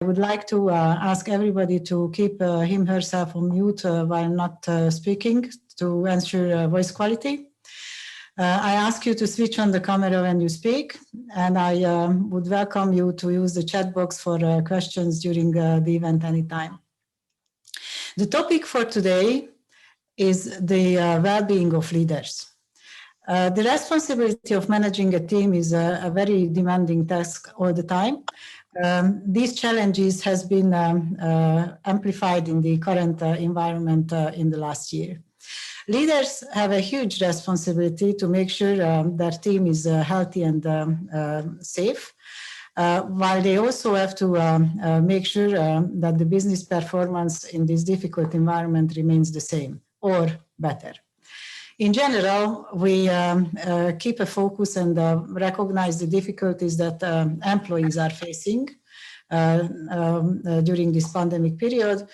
I would like to ask everybody to keep him herself on mute while not speaking to ensure voice quality. I ask you to switch on the camera when you speak, and I would welcome you to use the chat box for questions during the event anytime. The topic for today is the well-being of leaders. The responsibility of managing a team is a very demanding task all the time. These challenges has been amplified in the current environment in the last year. Leaders have a huge responsibility to make sure their team is healthy and safe, while they also have to make sure that the business performance in this difficult environment remains the same or better. In general, we keep a focus and recognize the difficulties that employees are facing during this pandemic period,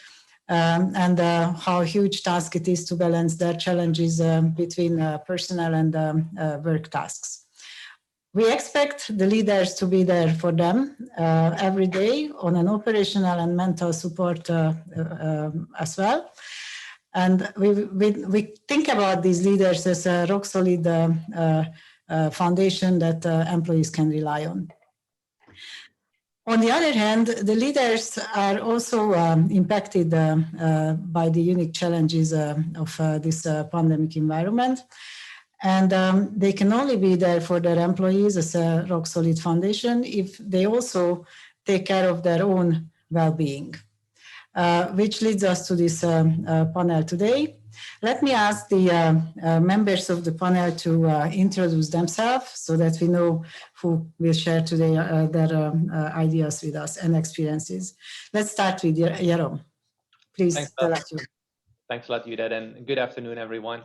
and how huge task it is to balance their challenges between personal and work tasks. We expect the leaders to be there for them every day on an operational and mental support as well. And we think about these leaders as a rock solid foundation that employees can rely on. On the other hand, the leaders are also impacted by the unique challenges of this pandemic environment. And they can only be there for their employees as a rock solid foundation if they also take care of their own well-being. Which leads us to this panel today. Let me ask the members of the panel to introduce themselves so that we know who will share today their ideas with us and experiences. Let's start with Jeroen. Please tell us. Thanks a lot, Judith, and good afternoon, everyone.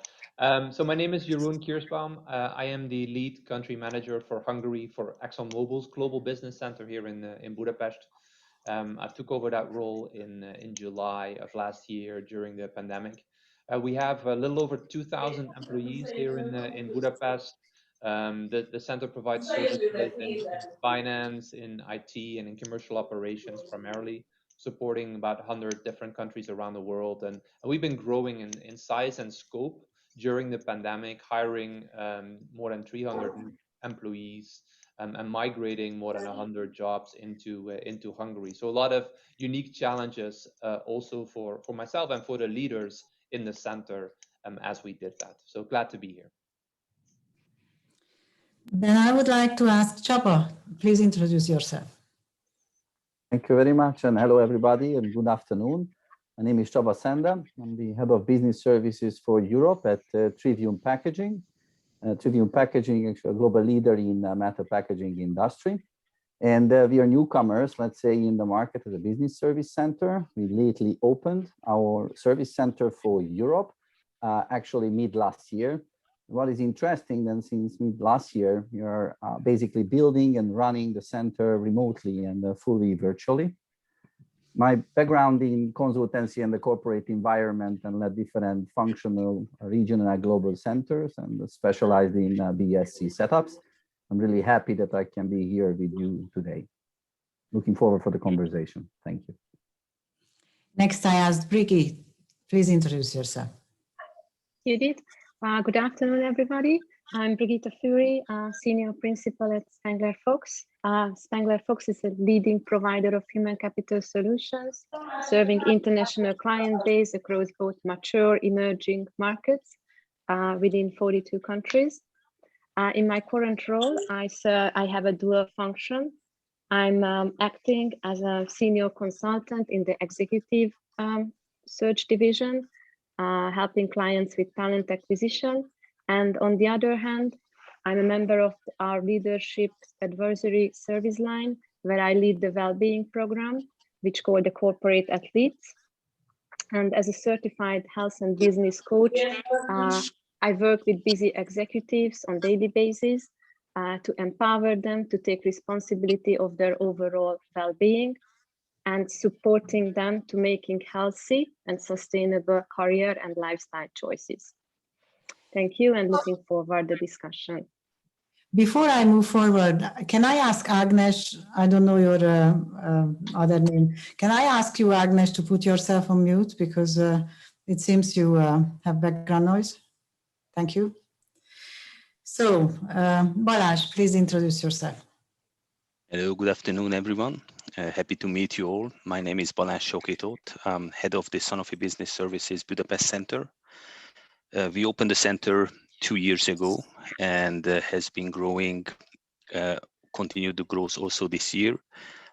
So my name is Jeroen Kiersbaum. I am the lead country manager for Hungary for Exxon Mobil's Global Business Center here in Budapest. I took over that role in July of last year during the pandemic. We have a little over 2,000 employees here in Budapest. The center provides services in finance, in IT, and in commercial operations primarily, supporting about 100 different countries around the world. And we've been growing in size and scope during the pandemic, hiring more than 300 employees. And migrating more than 100 jobs into Hungary. So a lot of unique challenges also for myself and for the leaders in the center as we did that. So glad to be here. Then I would like to ask Csaba, please introduce yourself. Thank you very much, and hello everybody, and good afternoon. My name is Csaba Szende. I'm the head of business services for Europe at Trivium Packaging. Trivium Packaging is a global leader in metal packaging industry. And we are newcomers, let's say, in the market as a business service center. We lately opened our service center for Europe, actually mid last year. What is interesting then, since mid last year, we are basically building and running the center remotely and fully virtually. My background in consultancy and the corporate environment and led different functional, regional and global centers and specialized in BSC setups. I'm really happy that I can be here with you today. Looking forward for the conversation. Thank you. Next, I asked Brigitte. Please introduce yourself. Judith. Good afternoon, everybody. I'm Brigitte Fury, Senior Principal at Spengler Fox. Spengler Fox is a leading provider of human capital solutions, serving international client base across both mature, emerging markets within 42 countries. In my current role, I have a dual function. I'm acting as a senior consultant in the executive search division, helping clients with talent acquisition. And on the other hand, I'm a member of our leadership advisory service line, where I lead the Wellbeing program, which called the Corporate Athletes. And as a certified health and business coach, I work with busy executives on a daily basis to empower them to take responsibility of their overall well-being and supporting them to making healthy and sustainable career and lifestyle choices. Thank you, and looking forward to the discussion. Before I move forward, can I ask Agnes, I don't know your other name, can I ask you, Agnes, to put yourself on mute because it seems you have background noise? Thank you. So, Balázs, please introduce yourself. Hello, good afternoon, everyone. Happy to meet you all. My name is Balázs Sokétóth. I'm head of the Sanofi Business Services Budapest Center. We opened the center 2 years ago and has been growing, continued the growth also this year.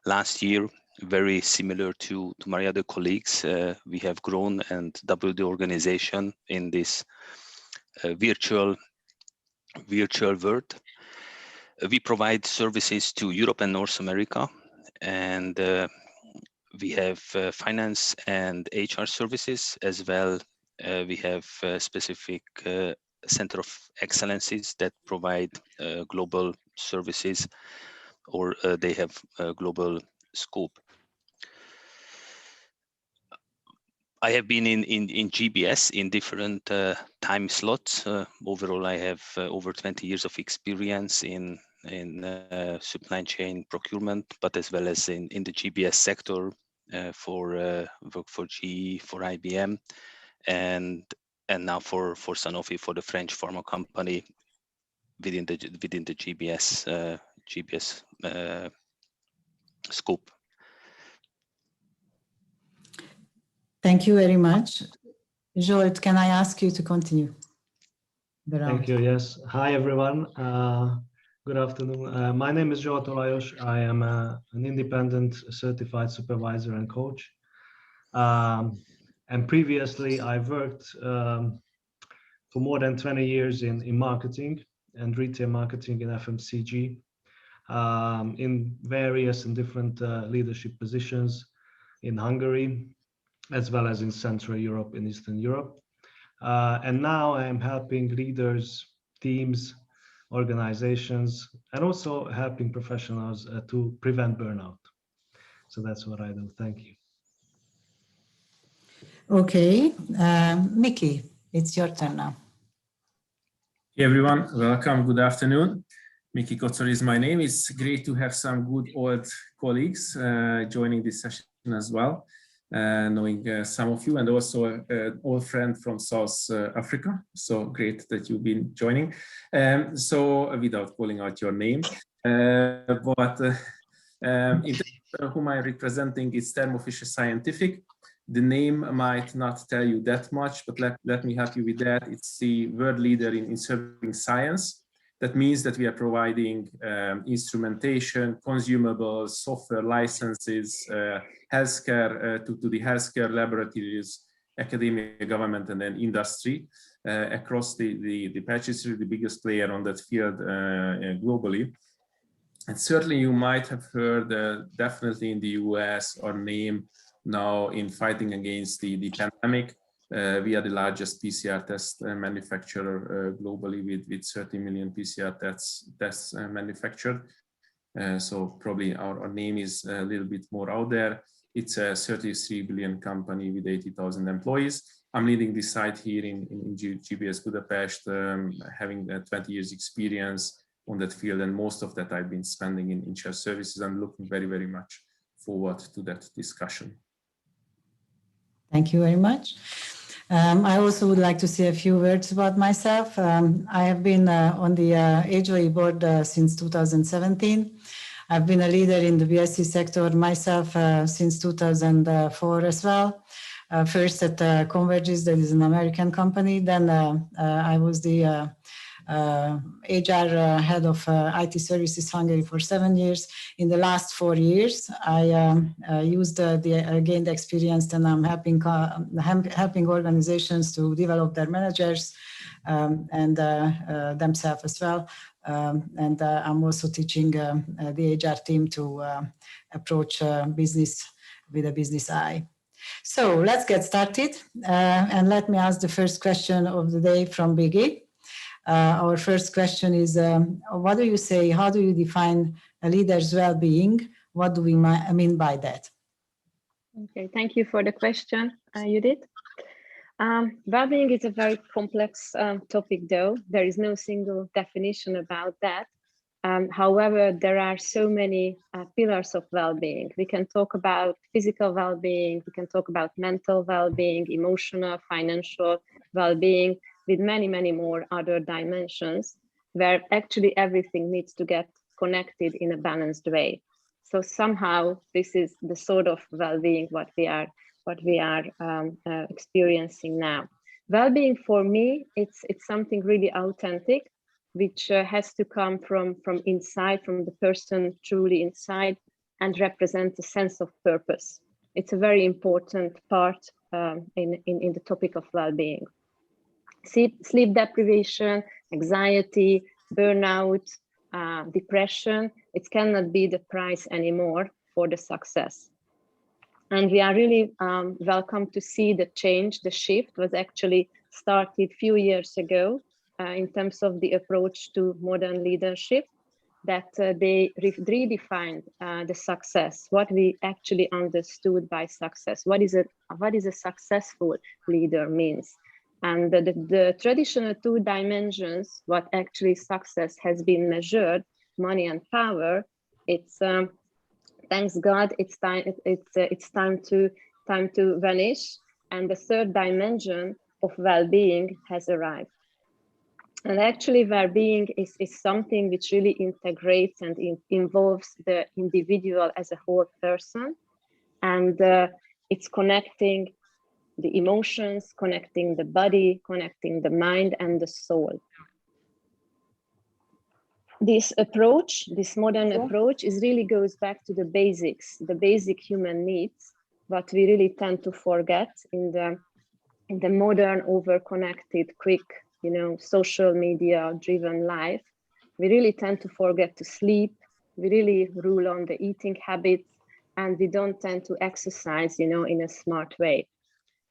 Last year, very similar to my other colleagues, we have grown and doubled the organization in this virtual world. We provide services to Europe and North America, and we have finance and HR services as well. We have specific center of excellences that provide global services, or they have a global scope. I have been in GBS in different time slots. Overall, I have over 20 years of experience in supply chain procurement, but as well as in the GBS sector for work for GE, for IBM, and now for Sanofi, for the French pharma company within the GBS scope. Thank you very much. Zsolt, can I ask you to continue the round? Thank you. Yes. Hi, everyone. Good afternoon. My name is Zsolt Olajos. I am an independent certified supervisor and coach. And previously, I worked for more than 20 years in marketing and retail marketing in FMCG, in various and different leadership positions in Hungary, as well as in Central Europe and Eastern Europe. And now I am helping leaders, teams, organizations, and also helping professionals to prevent burnout. So that's what I do. Thank you. Okay, Mickey, it's your turn now. Hey everyone, welcome, good afternoon. Mickey Kocor is my name. It's great to have some good old colleagues joining this session as well. Knowing some of you, and also an old friend from South Africa. So great that you've been joining. So without calling out your name, but in terms of whom I'm representing, it's Thermo Fisher Scientific. The name might not tell you that much, but let me help you with that. It's the world leader in serving science. That means that we are providing instrumentation, consumables, software licenses, healthcare to the healthcare laboratories, academia, government, and then industry across the patches. The biggest player on that field globally. And certainly you might have heard definitely in the US our name now in fighting against the pandemic. We are the largest PCR test manufacturer globally with 30 million PCR tests manufactured. So probably our name is a little bit more out there. It's a 33 billion company with 80,000 employees. I'm leading this site here in GBS Budapest, having 20 years experience on that field, and most of that I've been spending in shared services. I'm looking very, very much forward to that discussion. Thank you very much. I also would like to say a few words about myself. I have been on the HOA board since 2017. I've been a leader in the BSC sector myself since 2004 as well. First at Convergys, that is an American company. Then I was the HR head of IT services Hungary for 7 years. In the last 4 years, I used the gained experience, and I'm helping organizations to develop their managers and themselves as well. And I'm also teaching the HR team to approach business with a business eye. So let's get started. And let me ask the first question of the day from Biggie. Our first question is, what do you say, how do you define a leader's well-being? What do we mean by that? Okay, thank you for the question, Judith. Well-being is a very complex topic, though. There is no single definition about that. However, there are so many pillars of well-being. We can talk about physical well-being, we can talk about mental well-being, emotional, financial well-being, with many, many more other dimensions, where actually everything needs to get connected in a balanced way. So somehow this is the sort of well-being what we are experiencing now. Well-being for me, it's something really authentic, which has to come from inside, from the person truly inside, and represent a sense of purpose. It's a very important part in the topic of well-being. Sleep deprivation, anxiety, burnout, depression, it cannot be the price anymore for the success. And we are really welcome to see the change. The shift was actually started a few years ago in terms of the approach to modern leadership, that they redefined the success, what we actually understood by success, what is a successful leader means. And the traditional two dimensions, what actually success has been measured, money and power, it's thanks God, it's time to vanish, and the third dimension of well-being has arrived. And actually, well-being is something which really integrates and involves the individual as a whole person, and it's connecting the emotions, connecting the body, connecting the mind and the soul. This approach, this modern approach, is really goes back to the basics, the basic human needs, what we really tend to forget in the modern, over-connected, quick, social media driven life. We really tend to forget to sleep. We really rule on the eating habits, and we don't tend to exercise, in a smart way.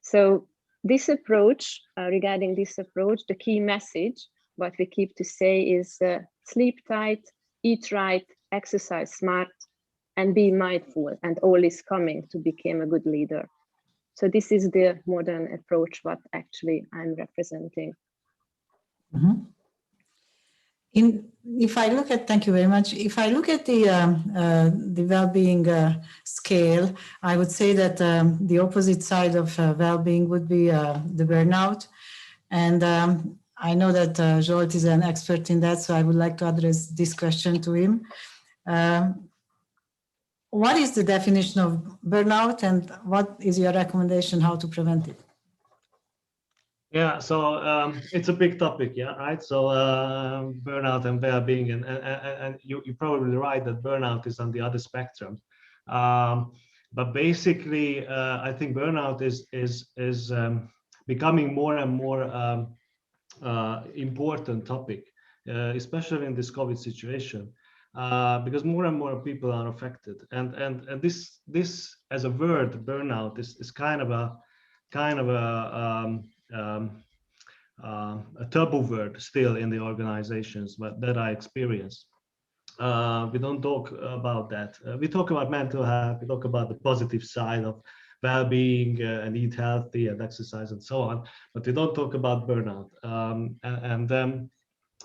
So this approach, regarding this approach, the key message, what we keep to say is sleep tight, eat right, exercise smart, and be mindful, and all is coming to become a good leader. So this is the modern approach, what actually I'm representing. Mm-hmm. If I look at, thank you very much. If I look at the well-being scale, I would say that the opposite side of well-being would be the burnout. And I know that Zsolt is an expert in that, so I would like to address this question to him. What is the definition of burnout, and what is your recommendation how to prevent it? Yeah, so it's a big topic, yeah, right? So burnout and well-being, and you're probably right that burnout is on the other spectrum. But basically, I think burnout is becoming more and more important topic, especially in this COVID situation, because more and more people are affected, and this as a word, burnout, is kind of a taboo word still in the organizations that I experience. We don't talk about that. We talk about mental health, we talk about the positive side of well-being and eat healthy and exercise and so on, but we don't talk about burnout. And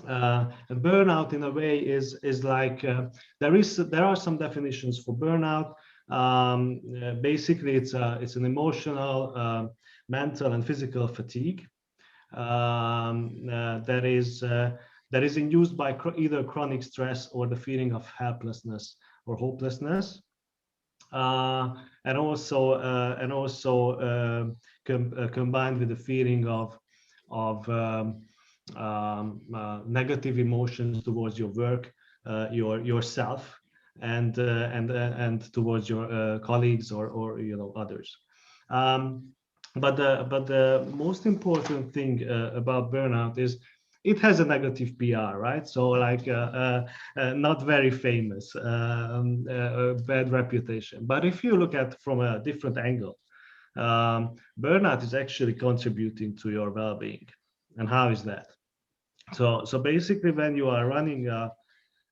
burnout in a way is like there are some definitions for burnout. Basically, it's an emotional, mental, and physical fatigue that is induced by either chronic stress or the feeling of helplessness or hopelessness, and also combined with the feeling of negative emotions towards your work, yourself, and towards your colleagues or others. But the most important thing about burnout is it has a negative PR, right? So like not very famous, bad reputation. But if you look at from a different angle, burnout is actually contributing to your well-being. And how is that? So basically, when you are running a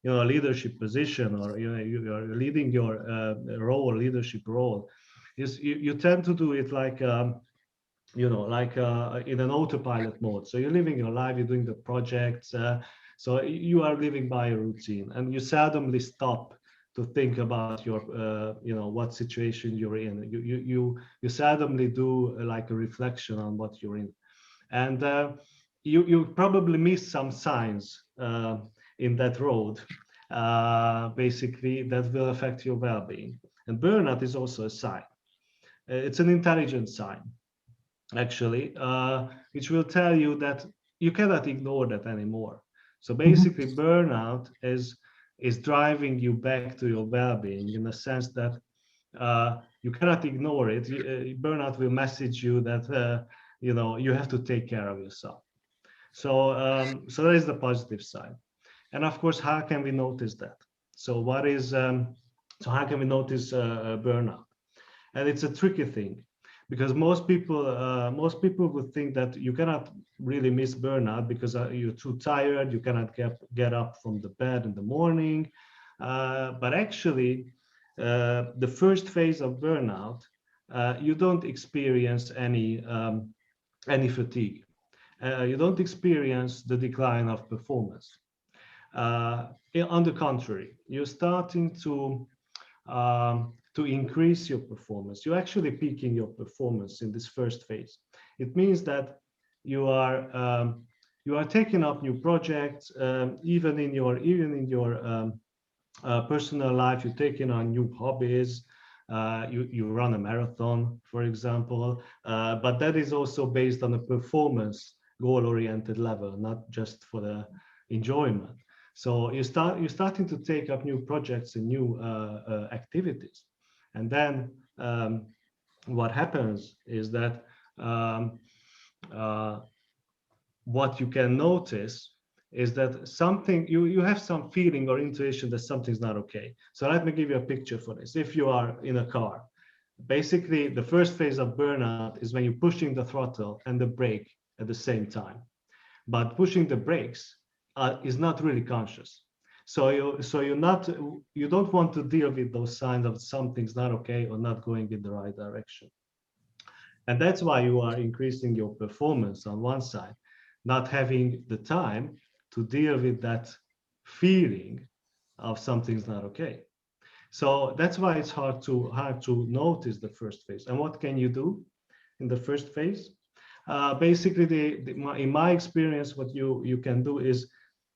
leadership position, or you are leading your leadership role, you tend to do it like in an autopilot mode. So you're living your life, you're doing the projects, So you are living by a routine, and you seldomly stop to think about your, what situation you're in. You seldomly do like a reflection on what you're in, and you probably miss some signs in that road, basically, that will affect your well-being. And burnout is also a sign. It's an intelligent sign, actually, which will tell you that you cannot ignore that anymore. So basically, burnout is driving you back to your well-being, in the sense that you cannot ignore it. Burnout will message you that you have to take care of yourself. So so that is the positive side. And of course, how can we notice that? So so how can we notice burnout? And it's a tricky thing, because most people would think that you cannot really miss burnout because you're too tired, you cannot get up from the bed in the morning. But actually, the first phase of burnout, you don't experience any fatigue. You don't experience the decline of performance. On the contrary, you're starting to increase your performance. You're actually peaking your performance in this first phase. It means that you are taking up new projects, even in your personal life. You're taking on new hobbies. You run a marathon, for example, but that is also based on a performance goal-oriented level, not just for the enjoyment. So you're starting to take up new projects and new activities, and then what happens is that what you can notice is that something, you have some feeling or intuition that something's not okay. So let me give you a picture for this. If you are in a car, basically the first phase of burnout is when you're pushing the throttle and the brake at the same time. But pushing the brakes is not really conscious. So you don't want to deal with those signs of something's not okay or not going in the right direction. And that's why you are increasing your performance on one side, not having the time to deal with that feeling of something's not okay. So that's why it's hard to notice the first phase. And what can you do in the first phase? Basically, in my experience, what you can do is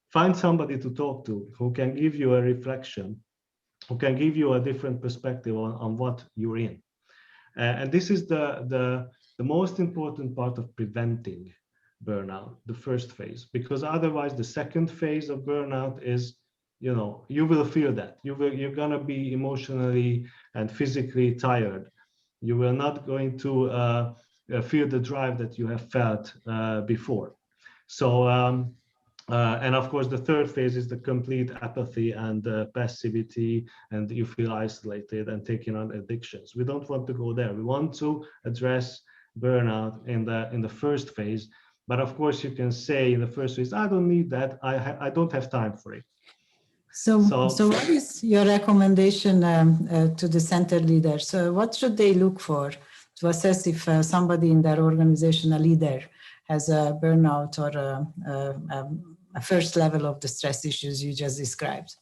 find somebody to talk to who can give you a reflection, who can give you a different perspective on what you're in. And this is the most important part of preventing burnout, the first phase, because otherwise the second phase of burnout is, you will feel that you're gonna be emotionally and physically tired. You will not going to feel the drive that you have felt before. So and of course the third phase is the complete apathy and passivity, and you feel isolated and taking on addictions. We don't want to go there. We want to address burnout in the first phase. But of course, you can say in the first phase, I don't need that. I don't have time for it. So what is your recommendation to the center leaders? What should they look for to assess if somebody in their organization, a leader, has a burnout or a first level of the stress issues you just described?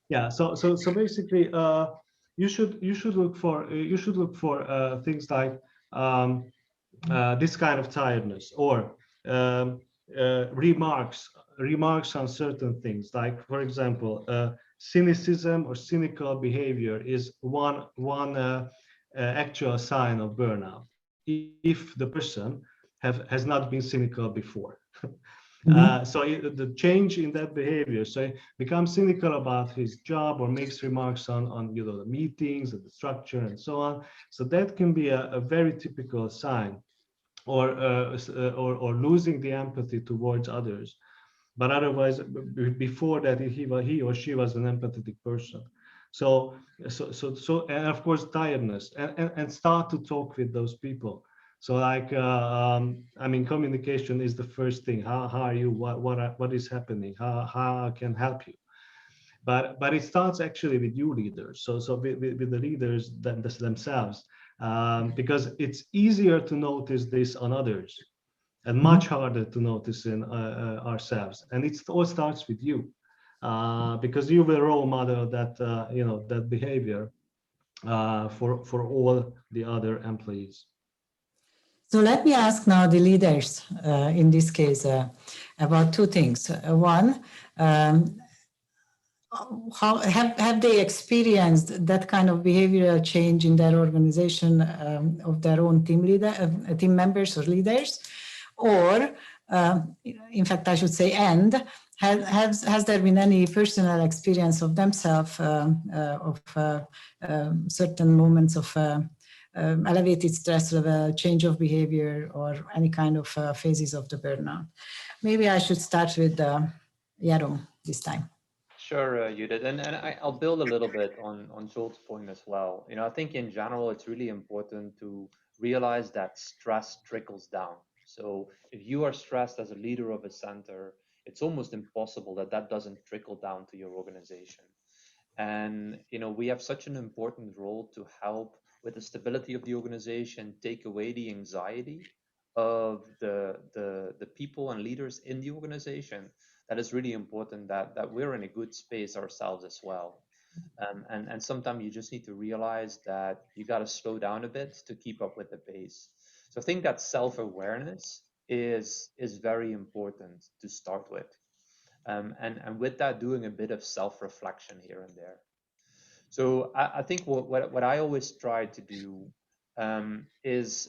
Yeah. So basically, you should look for things like this kind of tiredness, or remarks on certain things. Like, for example, cynicism or cynical behavior is one actual sign of burnout, if the person has not been cynical before. So the change in that behavior, so he becomes cynical about his job or makes remarks on the meetings and the structure and so on. So that can be a very typical sign, or losing the empathy towards others. But otherwise, before that, he or she was an empathetic person. So and of course tiredness, and start to talk with those people. So like, I mean, communication is the first thing. How are you? What is happening? How I can help you? But it starts actually with you leaders. So with the leaders themselves, because it's easier to notice this on others. and much harder to notice in ourselves. And it all starts with you, because you will role model that that behavior for all the other employees. So let me ask now the leaders in this case about two things. One, how have they experienced that kind of behavioral change in their organization of their own team members or leaders, or in fact I should say, and has there been any personal experience of themselves of certain moments of elevated stress level, change of behavior, or any kind of phases of the burnout? Maybe I should start with Jaro this time. Sure, Judith, and I'll build a little bit on Joel's point as well. I think in general, it's really important to realize that stress trickles down. So if you are stressed as a leader of a center, it's almost impossible that doesn't trickle down to your organization. And, we have such an important role to help with the stability of the organization, take away the anxiety of the people and leaders in the organization. That is really important that we're in a good space ourselves as well. And sometimes you just need to realize that you got to slow down a bit to keep up with the pace. So I think that self-awareness is very important to start with. And with that, doing a bit of self-reflection here and there. So I think what I always try to do is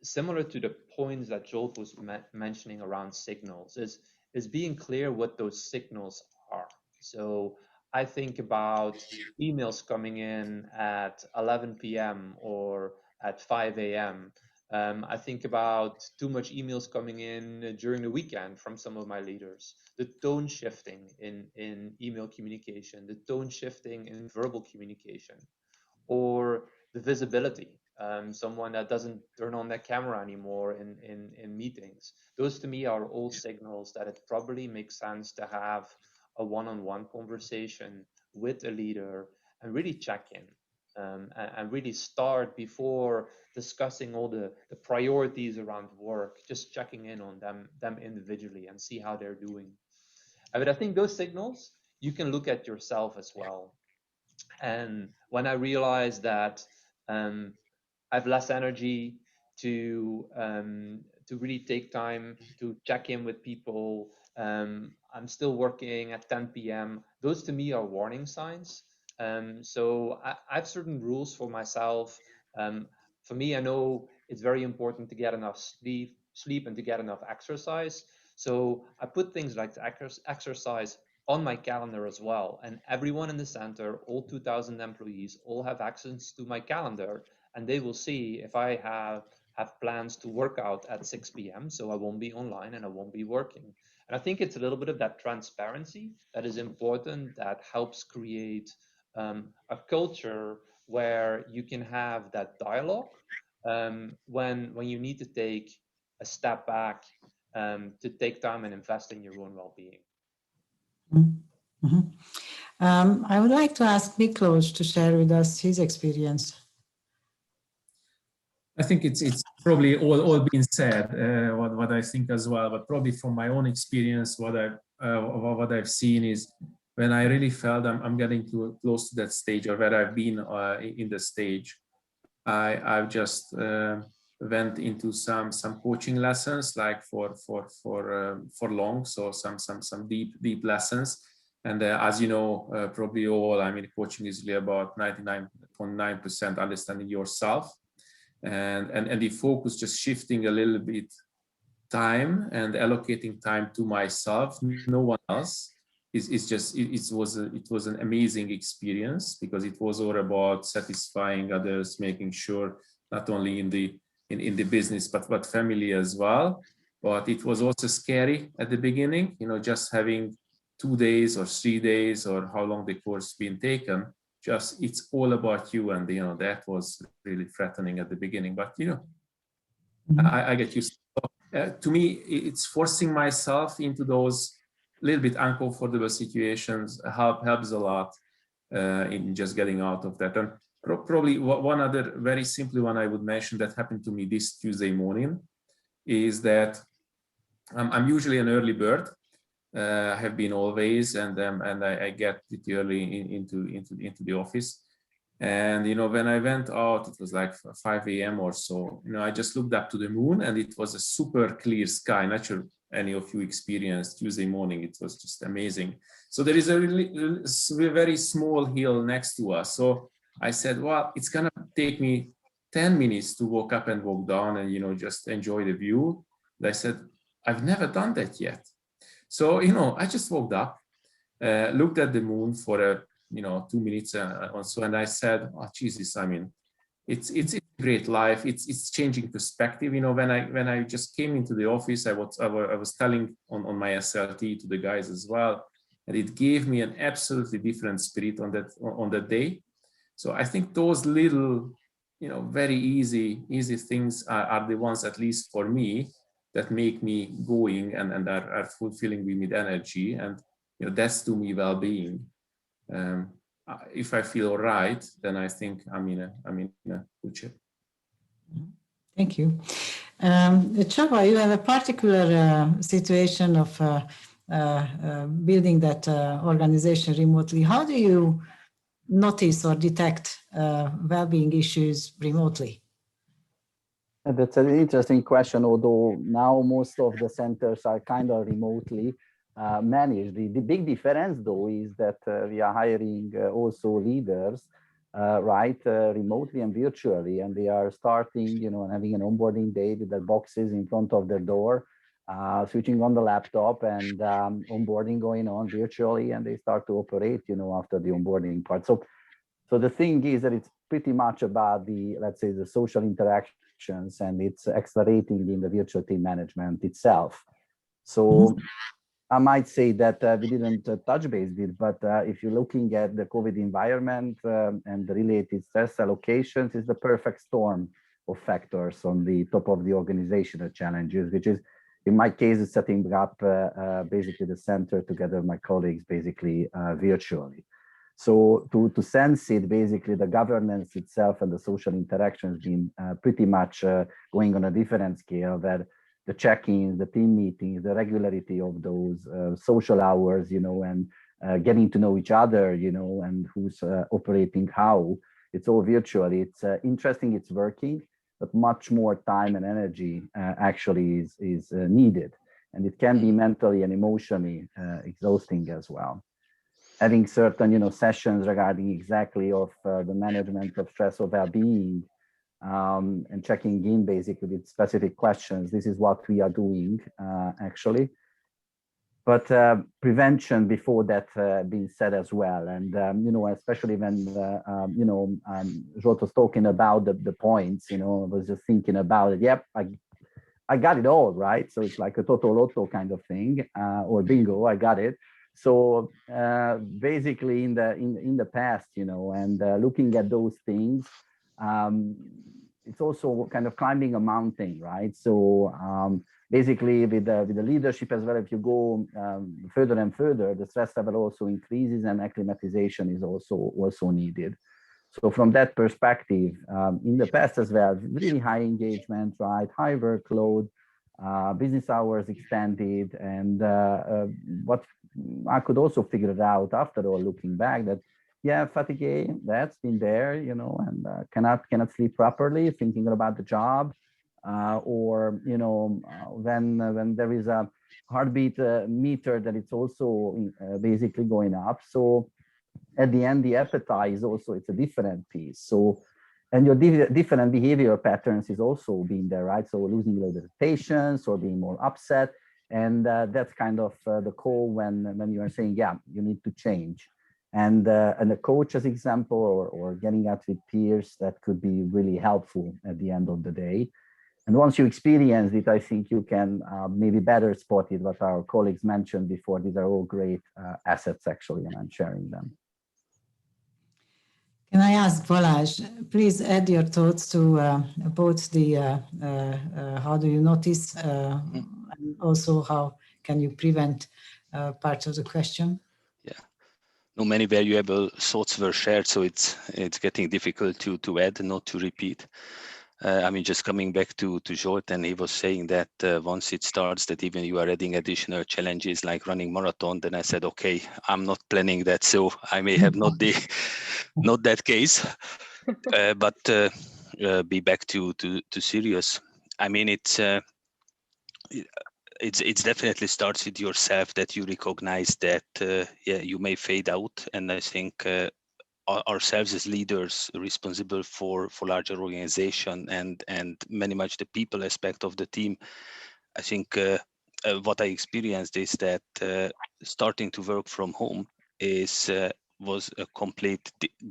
similar to the points that Joel was mentioning around signals, is being clear what those signals are. So I think about emails coming in at 11 p.m. or at 5 a.m. I think about too much emails coming in during the weekend from some of my leaders, the tone shifting in email communication, the tone shifting in verbal communication, or the visibility. Someone that doesn't turn on their camera anymore in meetings. Those to me are all signals that it probably makes sense to have a one-on-one conversation with a leader and really check in and really start before discussing all the priorities around work, just checking in on them individually and see how they're doing. But I think those signals, you can look at yourself as well. And when I realized that I have less energy to really take time to check in with people, I'm still working at 10 p.m. Those to me are warning signs. So I have certain rules for myself. For me, I know it's very important to get enough sleep and to get enough exercise. So I put things like exercise on my calendar as well. And everyone in the center, all 2,000 employees, all have access to my calendar, and they will see if I have plans to work out at 6 p.m. So I won't be online and I won't be working. And I think it's a little bit of that transparency that is important, that helps create a culture where you can have that dialogue when you need to take a step back to take time and invest in your own well-being. Mm-hmm. I would like to ask Miklos to share with us his experience. I think it's probably all been said, what I think as well, but probably from my own experience, what I've seen is when I really felt I'm getting too close to that stage, or where I've been in the stage, I've just went into some coaching lessons, like for long, so some deep lessons. And as you know, probably all, I mean, coaching is really about 99.9% understanding yourself. And the focus just shifting a little bit time and allocating time to myself, no one else, it was an amazing experience, because it was all about satisfying others, making sure not only in the business but family as well. But it was also scary at the beginning, just having 2 days or 3 days or how long the course been taken. Just it's all about you, and that was really threatening at the beginning. But I get used to it. To me, it's forcing myself into those little bit uncomfortable situations helps a lot in just getting out of that. And probably one other very simple one I would mention that happened to me this Tuesday morning. is that I'm usually an early bird. I have been always, and I get pretty early into the office. And when I went out, it was like 5 a.m. or so. I just looked up to the moon, and it was a super clear sky. Not sure any of you experienced Tuesday morning. It was just amazing. So there is a very small hill next to us. So I said, well, it's gonna take me 10 minutes to walk up and walk down, and just enjoy the view. And I said, I've never done that yet. So I just walked up, looked at the moon for 2 minutes or so, and I said, oh Jesus, I mean, it's a great life. It's changing perspective. When I just came into the office, I was telling on my SLT to the guys as well, and it gave me an absolutely different spirit on that day. So I think those little very easy things are the ones, at least for me, that make me going and are fulfilling me with energy, and that's to me well-being. If I feel right, then I think I'm in a good shape. Thank you. Csaba, you have a particular situation of building that organization remotely. How do you notice or detect well-being issues remotely? That's an interesting question, although now most of the centers are kind of remotely managed. The big difference, though, is that we are hiring also leaders, remotely and virtually, and they are starting, and having an onboarding day with their boxes in front of their door, switching on the laptop, and onboarding going on virtually, and they start to operate, after the onboarding part. So the thing is that it's pretty much about the, let's say, the social interactions, and it's accelerating in the virtual team management itself. So I might say that we didn't touch base with, but if you're looking at the COVID environment and the related stress allocations, is the perfect storm of factors on the top of the organizational challenges, which is, in my case, is setting up basically the center together with my colleagues, basically virtually. So to sense it, basically the governance itself and the social interactions being pretty much going on a different scale, that the check-ins, the team meetings, the regularity of those social hours, and getting to know each other, and who's operating how, it's all virtual. It's interesting, it's working, but much more time and energy actually is needed. And it can be mentally and emotionally exhausting as well. Having certain, sessions regarding exactly of the management of stress or well-being, and checking in basically with specific questions. This is what we are doing actually. But prevention before that being said as well. And, especially when, Zsolt was talking about the points, I was just thinking about it. Yep, I got it all, right? So it's like a total lotto kind of thing, or bingo, I got it. So basically in the past, and looking at those things, it's also kind of climbing a mountain, right? So basically with the leadership as well, if you go further and further, the stress level also increases, and acclimatization is also needed. So from that perspective, in the past as well, really high engagement, right? High workload, business hours extended, and what I could also figure it out after all, looking back, that fatigue, that's been there, and cannot sleep properly, thinking about the job, or when there is a heartbeat meter that it's also basically going up. So at the end, the appetite is also, it's a different piece. So, and your different behavior patterns is also being there, right? So losing a little bit of patience or being more upset. And that's kind of the call when you are saying, you need to change. And a coach as example, or getting out with peers, that could be really helpful at the end of the day. And once you experience it, I think you can maybe better spot it, what our colleagues mentioned before. These are all great assets actually, and I'm sharing them. Can I ask Balázs, please add your thoughts to both the how do you notice, and also how can you prevent part of the question? Yeah, no, many valuable thoughts were shared, so it's getting difficult to add, not to repeat. I mean, just coming back to Zsolt, and he was saying that once it starts, that even you are adding additional challenges like running marathon. Then I said, okay, I'm not planning that, so I may have not that case. But be back to serious. I mean, it's definitely starts with yourself, that you recognize that yeah, you may fade out, and I think ourselves as leaders responsible for larger organization and many much the people aspect of the team. I think what I experienced is that starting to work from home was a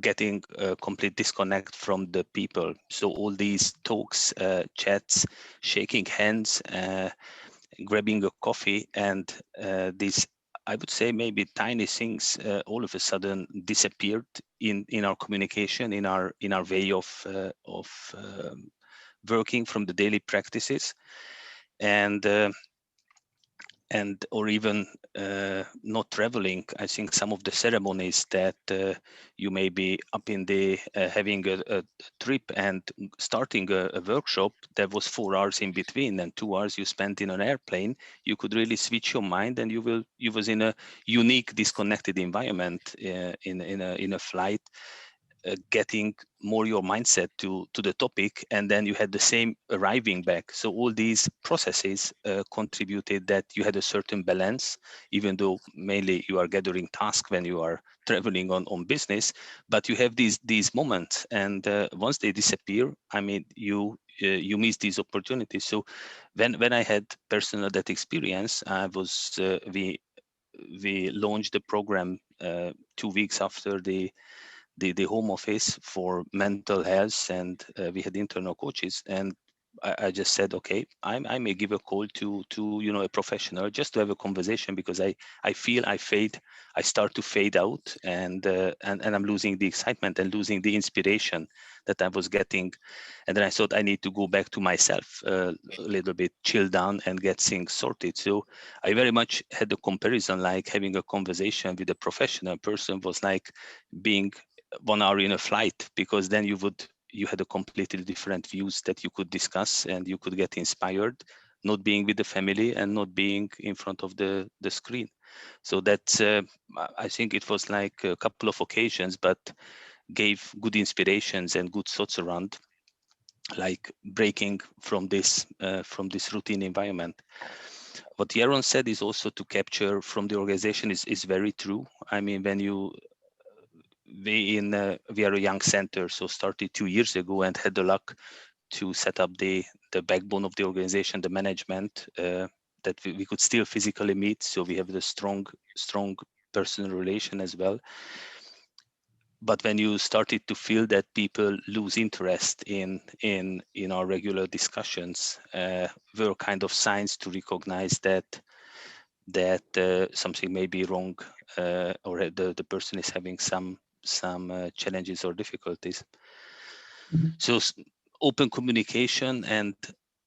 getting a complete disconnect from the people. So all these talks, chats, shaking hands, grabbing a coffee, and these, I would say, maybe tiny things all of a sudden disappeared in our communication, in our way of working from the daily practices, and or even not traveling. I think some of the ceremonies that you may be up in the having a trip and starting a workshop, there was 4 hours in between, and 2 hours you spent in an airplane. You could really switch your mind, and you was in a unique disconnected environment in a flight, getting more your mindset to the topic, and then you had the same arriving back. So all these processes contributed that you had a certain balance, even though mainly you are gathering tasks when you are traveling on business, but you have these moments, and once they disappear, I mean, you miss these opportunities. So when I had personal that experience, I was we launched the program 2 weeks after the home office for mental health, and we had internal coaches, and I just said, okay, I may give a call to a professional, just to have a conversation, because I feel I start to fade out, and I'm losing the excitement and losing the inspiration that I was getting. And then I thought I need to go back to myself, a little bit, chill down and get things sorted. So I very much had a comparison, like having a conversation with a professional person was like being 1 hour in a flight, because then you had a completely different views that you could discuss, and you could get inspired, not being with the family and not being in front of the screen. So that's I think it was like a couple of occasions, but gave good inspirations and good thoughts around, like breaking from this routine environment. What Yaron said is also to capture from the organization is very true. I mean, when we are a young center, so started 2 years ago, and had the luck to set up the backbone of the organization, the management, that we could still physically meet. So we have the strong personal relation as well. But when you started to feel that people lose interest in our regular discussions, were kind of signs to recognize that something may be wrong, or the person is having some challenges or difficulties. Mm-hmm. So open communication and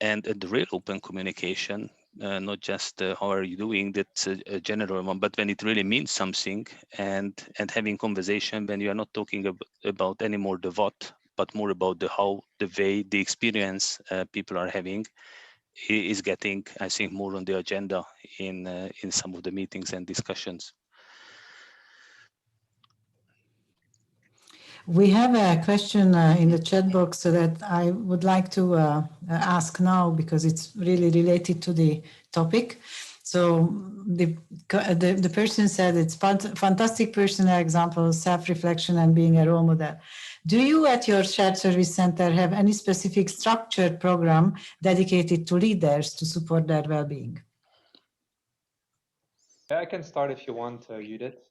the real open communication, not just how are you doing, that's a general one, but when it really means something, and having conversation when you are not talking about anymore the what, but more about the how, the way, the experience people are having, is getting, I think, more on the agenda in some of the meetings and discussions. We have a question in the chat box that I would like to ask now, because it's really related to the topic. So the person said it's fantastic personal example, self-reflection and being a role model. Do you at your shared service center have any specific structured program dedicated to leaders to support their well-being? I can start if you want, Judith.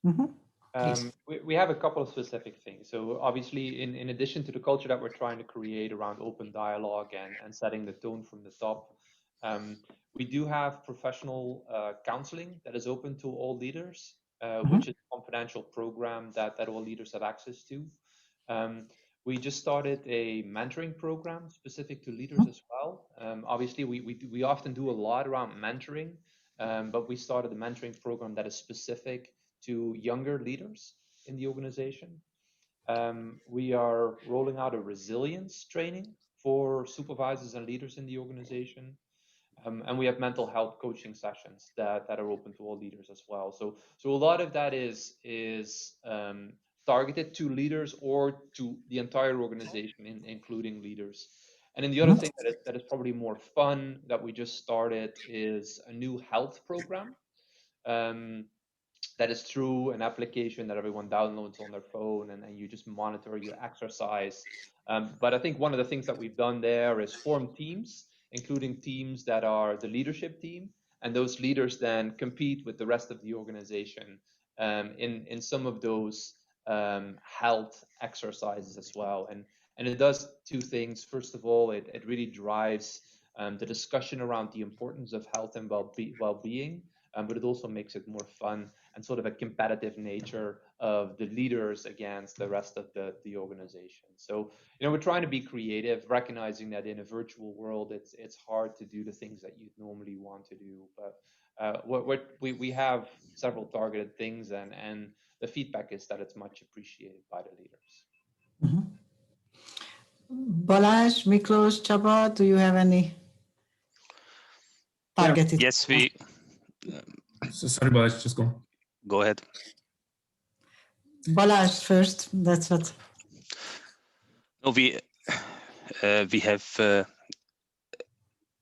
Mm-hmm. We have a couple of specific things. So obviously, in addition to the culture that we're trying to create around open dialogue and setting the tone from the top, we do have professional counseling that is open to all leaders, which is a confidential program that all leaders have access to. We just started a mentoring program specific to leaders as well. Obviously, we often do a lot around mentoring, but we started a mentoring program that is specific to younger leaders in the organization. we are rolling out a resilience training for supervisors and leaders in the organization. And we have mental health coaching sessions that are open to all leaders as well. So a lot of that is targeted to leaders or to the entire organization, including leaders. And then the other thing that is probably more fun that we just started is a new health program. That is through an application that everyone downloads on their phone, and you just monitor your exercise. But I think one of the things that we've done there is form teams, including teams that are the leadership team, and those leaders then compete with the rest of the organization in some of those health exercises as well. And it does two things. First of all, it really drives the discussion around the importance of health and well-being, but it also makes it more fun and sort of a competitive nature of the leaders against the rest of the organization. So, we're trying to be creative, recognizing that in a virtual world, it's hard to do the things that you'd normally want to do. But we have several targeted things, and the feedback is that it's much appreciated by the leaders. Mm-hmm. Balázs, Miklós, Csaba, do you have any targeted? Yes, we. So sorry, Balázs, just go. Go ahead. Balázs first. That's what. No, we have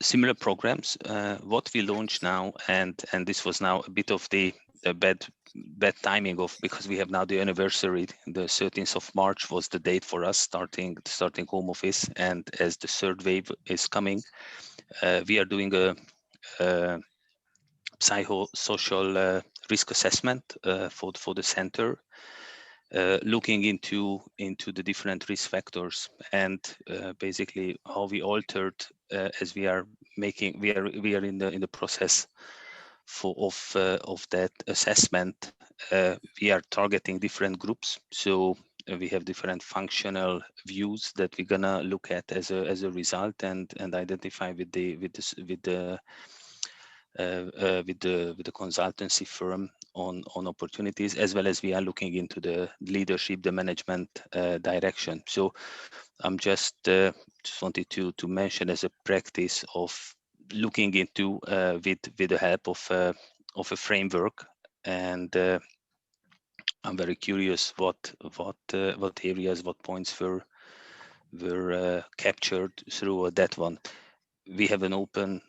similar programs. What we launch now, and this was now a bit of the bad timing because we have now the anniversary. The 13th of March was the date for us starting home office, and as the third wave is coming, we are doing a psychosocial risk assessment for the center, looking into the different risk factors and basically how we altered as we are in the process of that assessment. We are targeting different groups, so we have different functional views that we're gonna look at as a result and identify with the consultancy firm on opportunities, as well as we are looking into the leadership, the management direction. So I'm just wanted to mention as a practice of looking into with the help of a framework, and I'm very curious what areas, what points were captured through that one. We have an open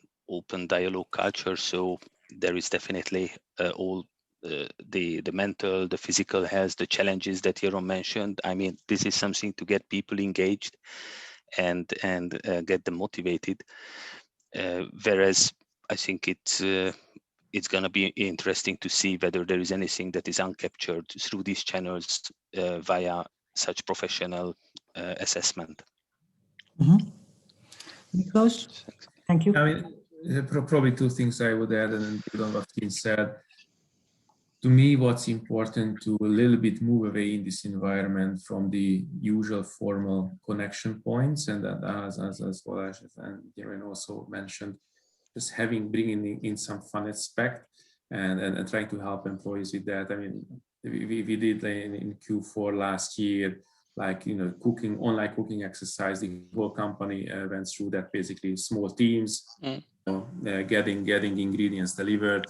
dialogue culture, so there is definitely all the mental, the physical health, the challenges that Jeroen mentioned. I mean, this is something to get people engaged and get them motivated. Whereas I think it's going to be interesting to see whether there is anything that is uncaptured through these channels via such professional assessment. Mm-hmm. Miklós, thank you. I mean, probably two things I would add, and build on what's been said. To me, what's important to a little bit move away in this environment from the usual formal connection points, and that as Balázs and Jeroen also mentioned, just bringing in some fun aspect and trying to help employees with that. I mean, we did in Q4 last year, like, online cooking exercise. The whole company went through that, basically small teams, getting ingredients delivered.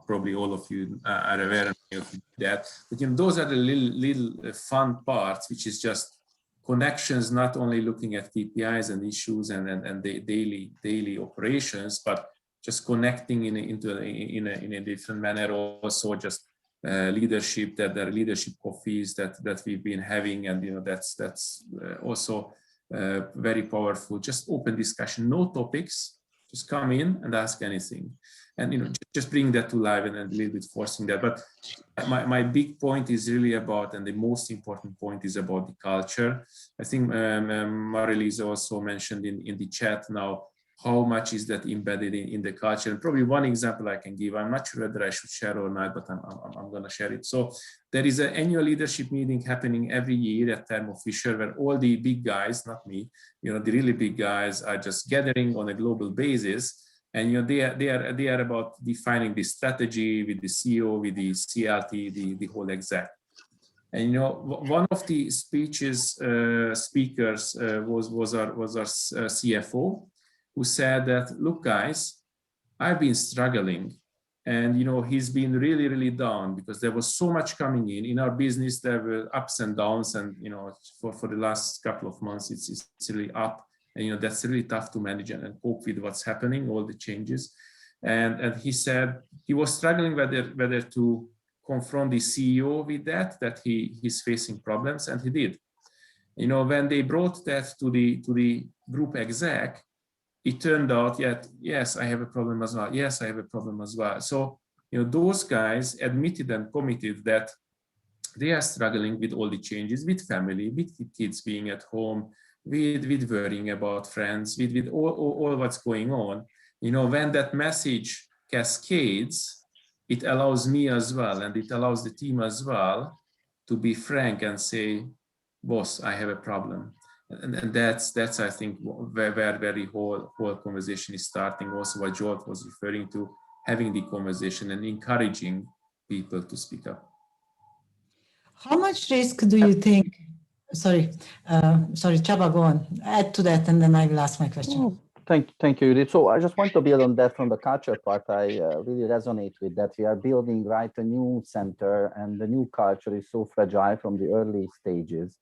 Probably all of you are aware of that. But those are the little fun parts, which is just connections, not only looking at KPIs and issues and the daily operations, but just connecting in a different manner. Also, just leadership, that there are leadership coffees that we've been having, and that's also very powerful. Just open discussion, no topics, just come in and ask anything, and just bring that to life and a little bit forcing that. But my big point is really about, and the most important point is about the culture. I think Marilise also mentioned in the chat now, how much is that embedded in the culture? And probably one example I can give, I'm not sure whether I should share or not, but I'm going to share it. So there is an annual leadership meeting happening every year at Thermo Fisher, where all the big guys, not me, the really big guys are just gathering on a global basis. And they are about defining the strategy with the CEO, with the CLT, the whole exec. And one of the speakers was our CFO, who said that, look, guys, I've been struggling, and he's been really down because there was so much coming in our business. There were ups and downs, and for the last couple of months it's really up, and that's really tough to manage and cope with what's happening, all the changes. And he said he was struggling whether to confront the CEO with that he's facing problems, and he did. When they brought that to the group exec, it turned out, yes, I have a problem as well. Yes, I have a problem as well. So, those guys admitted and committed that they are struggling with all the changes, with family, with kids being at home, with worrying about friends, with all what's going on. When that message cascades, it allows me as well, and it allows the team as well to be frank and say, boss, I have a problem. And that's I think where the whole conversation is starting. Also, what George was referring to, having the conversation and encouraging people to speak up. How much risk do you think? Sorry, Csaba, go on. Add to that, and then I will ask my question. Oh, thank you, Judith. So I just want to build on that from the culture part. I really resonate with that. We are building a new center, and the new culture is so fragile from the early stages.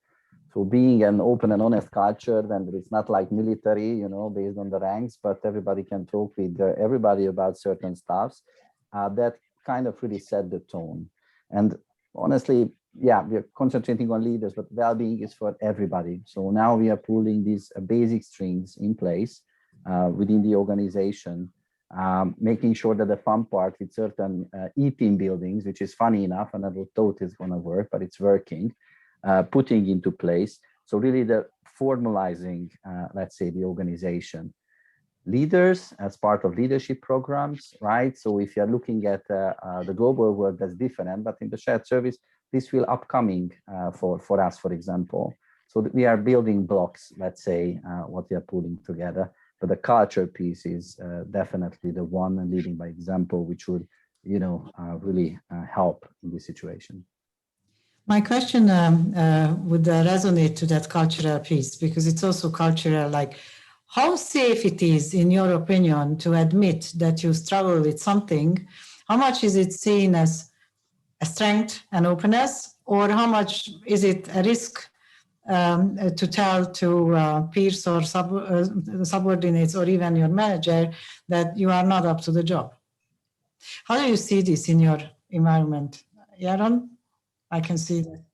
So being an open and honest culture, then it's not like military, based on the ranks, but everybody can talk with everybody about certain stuffs. That kind of really set the tone. And honestly, yeah, we are concentrating on leaders, but well-being is for everybody. So now we are pulling these basic strings in place within the organization, making sure that the fun part with certain e-team buildings, which is funny enough, and I thought it's going to work, but it's working. Putting into place. So really the formalizing, let's say, the organization. Leaders as part of leadership programs, right? So if you're looking at the global world, that's different, but in the shared service, this will upcoming for us, for example. So we are building blocks, let's say, what we are putting together, but the culture piece is definitely the one, and leading by example, which would, really help in this situation. My question would resonate to that cultural piece, because it's also cultural, like how safe it is, in your opinion, to admit that you struggle with something. How much is it seen as a strength and openness, or how much is it a risk to tell to peers or subordinates or even your manager that you are not up to the job? How do you see this in your environment? Yaron? I can see that.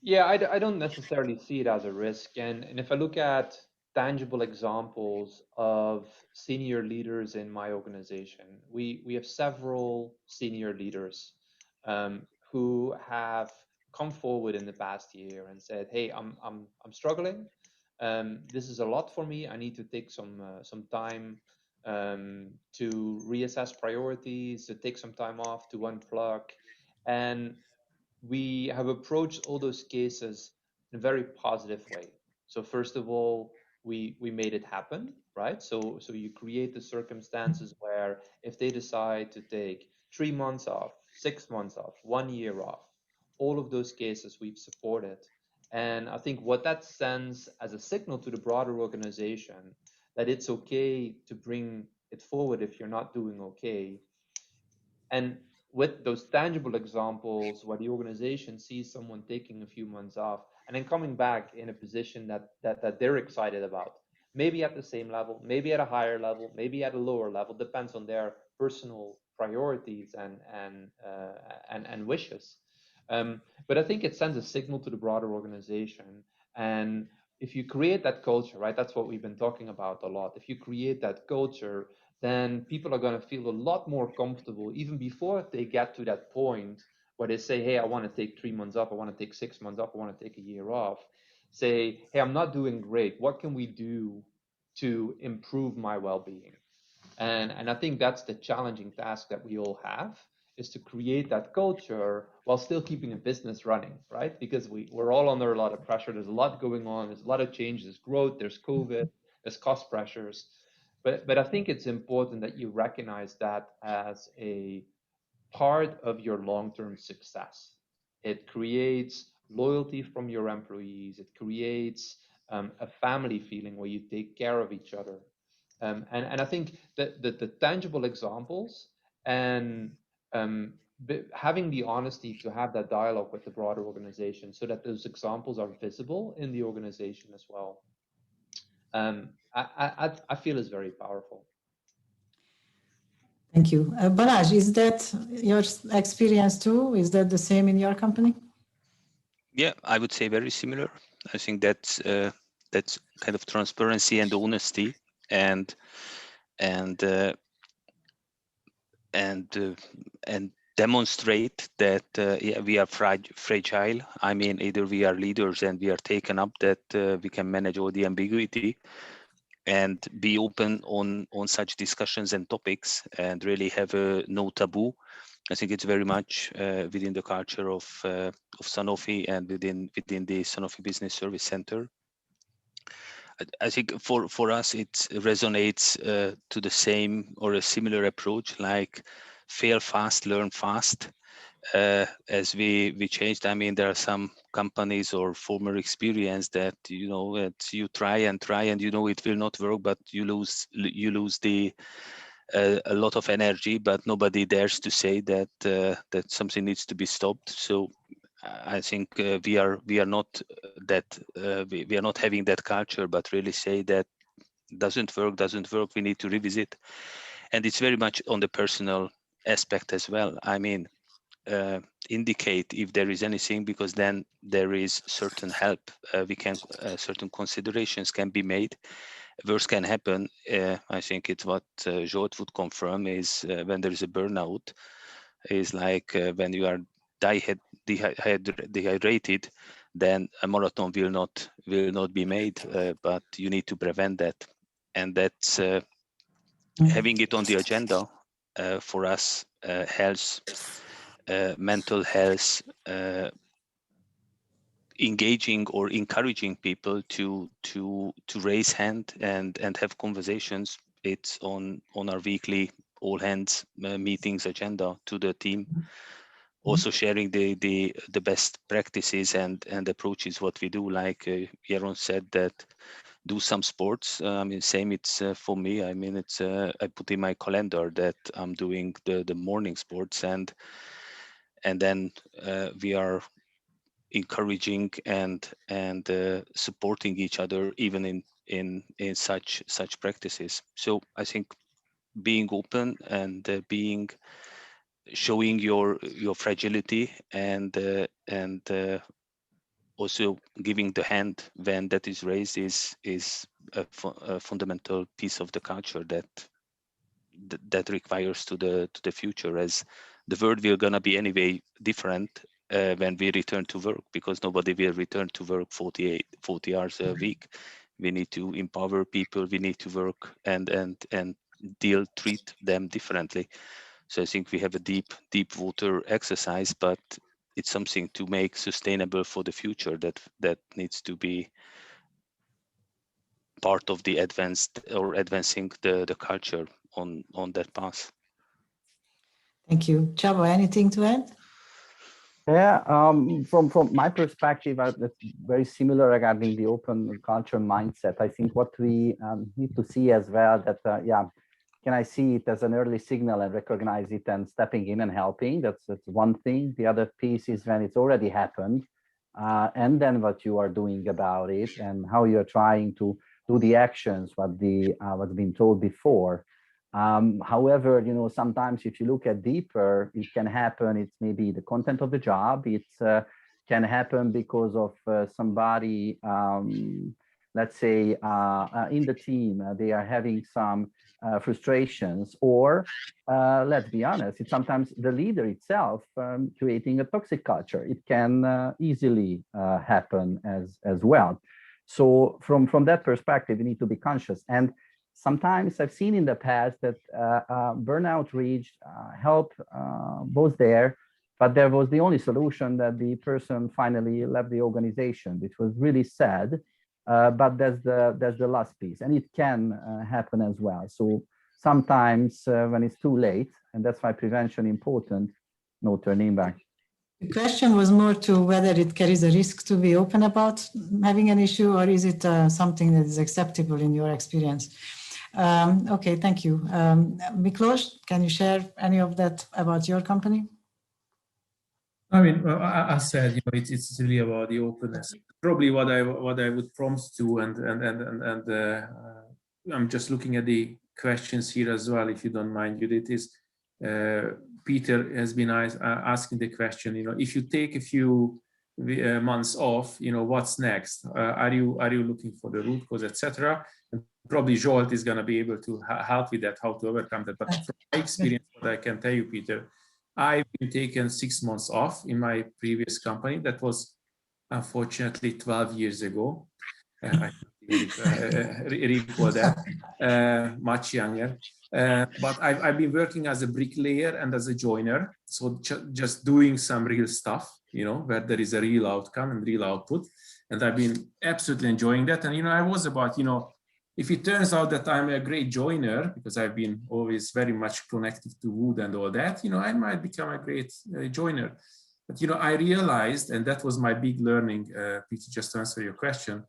Yeah, I don't necessarily see it as a risk. And if I look at tangible examples of senior leaders in my organization, we have several senior leaders who have come forward in the past year and said, hey, I'm struggling. This is a lot for me. I need to take some time to reassess priorities, to take some time off, to unplug. And we have approached all those cases in a very positive way. So first of all, we made it happen, right? So you create the circumstances where if they decide to take 3 months off, 6 months off, 1 year off, all of those cases we've supported. And I think what that sends as a signal to the broader organization, that it's okay to bring it forward if you're not doing okay. And with those tangible examples where the organization sees someone taking a few months off and then coming back in a position that they're excited about, maybe at the same level, maybe at a higher level, maybe at a lower level, depends on their personal priorities and wishes. But I think it sends a signal to the broader organization. And if you create that culture, right, that's what we've been talking about a lot. If you create that culture, then people are going to feel a lot more comfortable even before they get to that point where they say, hey, I want to take 3 months off, I want to take 6 months off, I want to take a year off. Say, hey, I'm not doing great. What can we do to improve my well-being? And I think that's the challenging task that we all have, is to create that culture while still keeping a business running, right? Because we're all under a lot of pressure. There's a lot going on. There's a lot of change. There's growth. There's COVID. There's cost pressures. But I think it's important that you recognize that as a part of your long-term success. It creates loyalty from your employees. It creates a family feeling where you take care of each other. And I think that the tangible examples and having the honesty to have that dialogue with the broader organization so that those examples are visible in the organization as well, I feel is very powerful. Thank you. Balázs, is that your experience too? Is that the same in your company? Yeah, I would say very similar. I think that's kind of transparency and honesty and demonstrate that yeah, we are fragile. I mean, either we are leaders and we are taken up that we can manage all the ambiguity, and be open on such discussions and topics, and really have no taboo. I think it's very much within the culture of Sanofi and within the Sanofi Business Service Center. I think for us it resonates to the same or a similar approach, like fail fast, learn fast. As we changed, I mean, there are some companies or former experience that, you know, you try and you know it will not work, but you lose the a lot of energy, but nobody dares to say that that something needs to be stopped. So I think we are not that we are not having that culture, but really say that doesn't work, we need to revisit. And it's very much on the personal aspect as well. I mean, indicate if there is anything, because then there is certain help we can certain considerations can be made. Worst can happen, I think it's what Jort would confirm, is when there is a burnout, is like when you are dehydrated, then a marathon will not be made, but you need to prevent that. And that's having it on the agenda for us, health, mental health, engaging or encouraging people to raise hand and have conversations. It's on our weekly all hands meetings agenda to the team. Also sharing the best practices and approaches what we do, like Jeroen said, that do some sports. I mean, same, it's for me. I mean, it's I put in my calendar that I'm doing the morning sports, and then we are encouraging and supporting each other even in such practices. So I think being open and showing your fragility and also giving the hand when that is raised is a fundamental piece of the culture that requires to the future, as the world will gonna be anyway different when we return to work, because nobody will return to work 40 hours a week. We need to empower people, we need to work and treat them differently. So I think we have a deep water exercise, but it's something to make sustainable for the future that needs to be part of the advancing the culture on that path. Thank you. Csaba, anything to add? Yeah, from my perspective, that's very similar regarding the open culture mindset. I think what we need to see as well, that yeah, can I see it as an early signal and recognize it and stepping in and helping? That's one thing. The other piece is when it's already happened, and then what you are doing about it and how you're trying to do the actions, what's been told before. However, you know, sometimes if you look at deeper, it can happen. It's maybe the content of the job. It's can happen because of somebody, let's say, in the team, they are having some frustrations, or let's be honest, it's sometimes the leader itself creating a toxic culture. It can easily happen as well. So from that perspective, you need to be conscious. And sometimes I've seen in the past that burnout reached help was there, but there was the only solution that the person finally left the organization, which was really sad. But that's the last piece, and it can happen as well. So sometimes when it's too late, and that's why prevention important, no turning back. The question was more to whether it carries a risk to be open about having an issue, or is it something that is acceptable in your experience? Okay, thank you. Miklos, can you share any of that about your company? I mean, I said, you know, it's really about the openness. Probably what I would prompt to, and I'm just looking at the questions here as well, if you don't mind, Judith, is Peter has been asking the question, you know, if you take a few months off, you know, what's next? Are you looking for the root cause, etc.? And probably Zsolt is going to be able to help with that, how to overcome that. But from my experience, what I can tell you, Peter, I've been taken 6 months off in my previous company. That was unfortunately 12 years ago. I recall that, much younger. But I've been working as a bricklayer and as a joiner. So just doing some real stuff, you know, where there is a real outcome and real output. And I've been absolutely enjoying that. And, you know, I was about, you know, if it turns out that I'm a great joiner, because I've been always very much connected to wood and all that, you know, I might become a great joiner. But, you know, I realized, and that was my big learning, Peter, just to answer your question,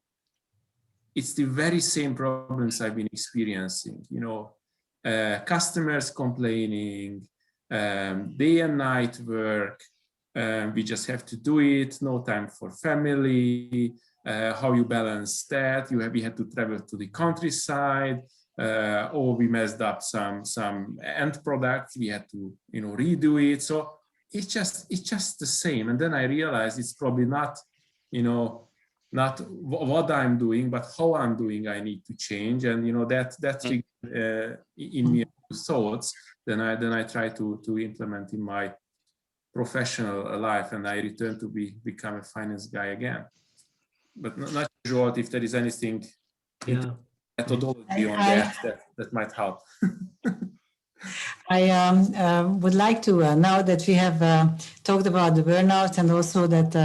it's the very same problems I've been experiencing, you know, customers complaining, day and night work, we just have to do it, no time for family, how you balance that, we had to travel to the countryside, or we messed up some end products, we had to, you know, redo it. So it's just the same. And then I realized it's probably not, you know, not what I'm doing, but how I'm doing, I need to change. And, you know, that's in me thoughts, then I try to implement in my professional life, and I return to become a finance guy again. But not sure if there is anything methodology on that might help. I would like to, now that we have talked about the burnout, and also that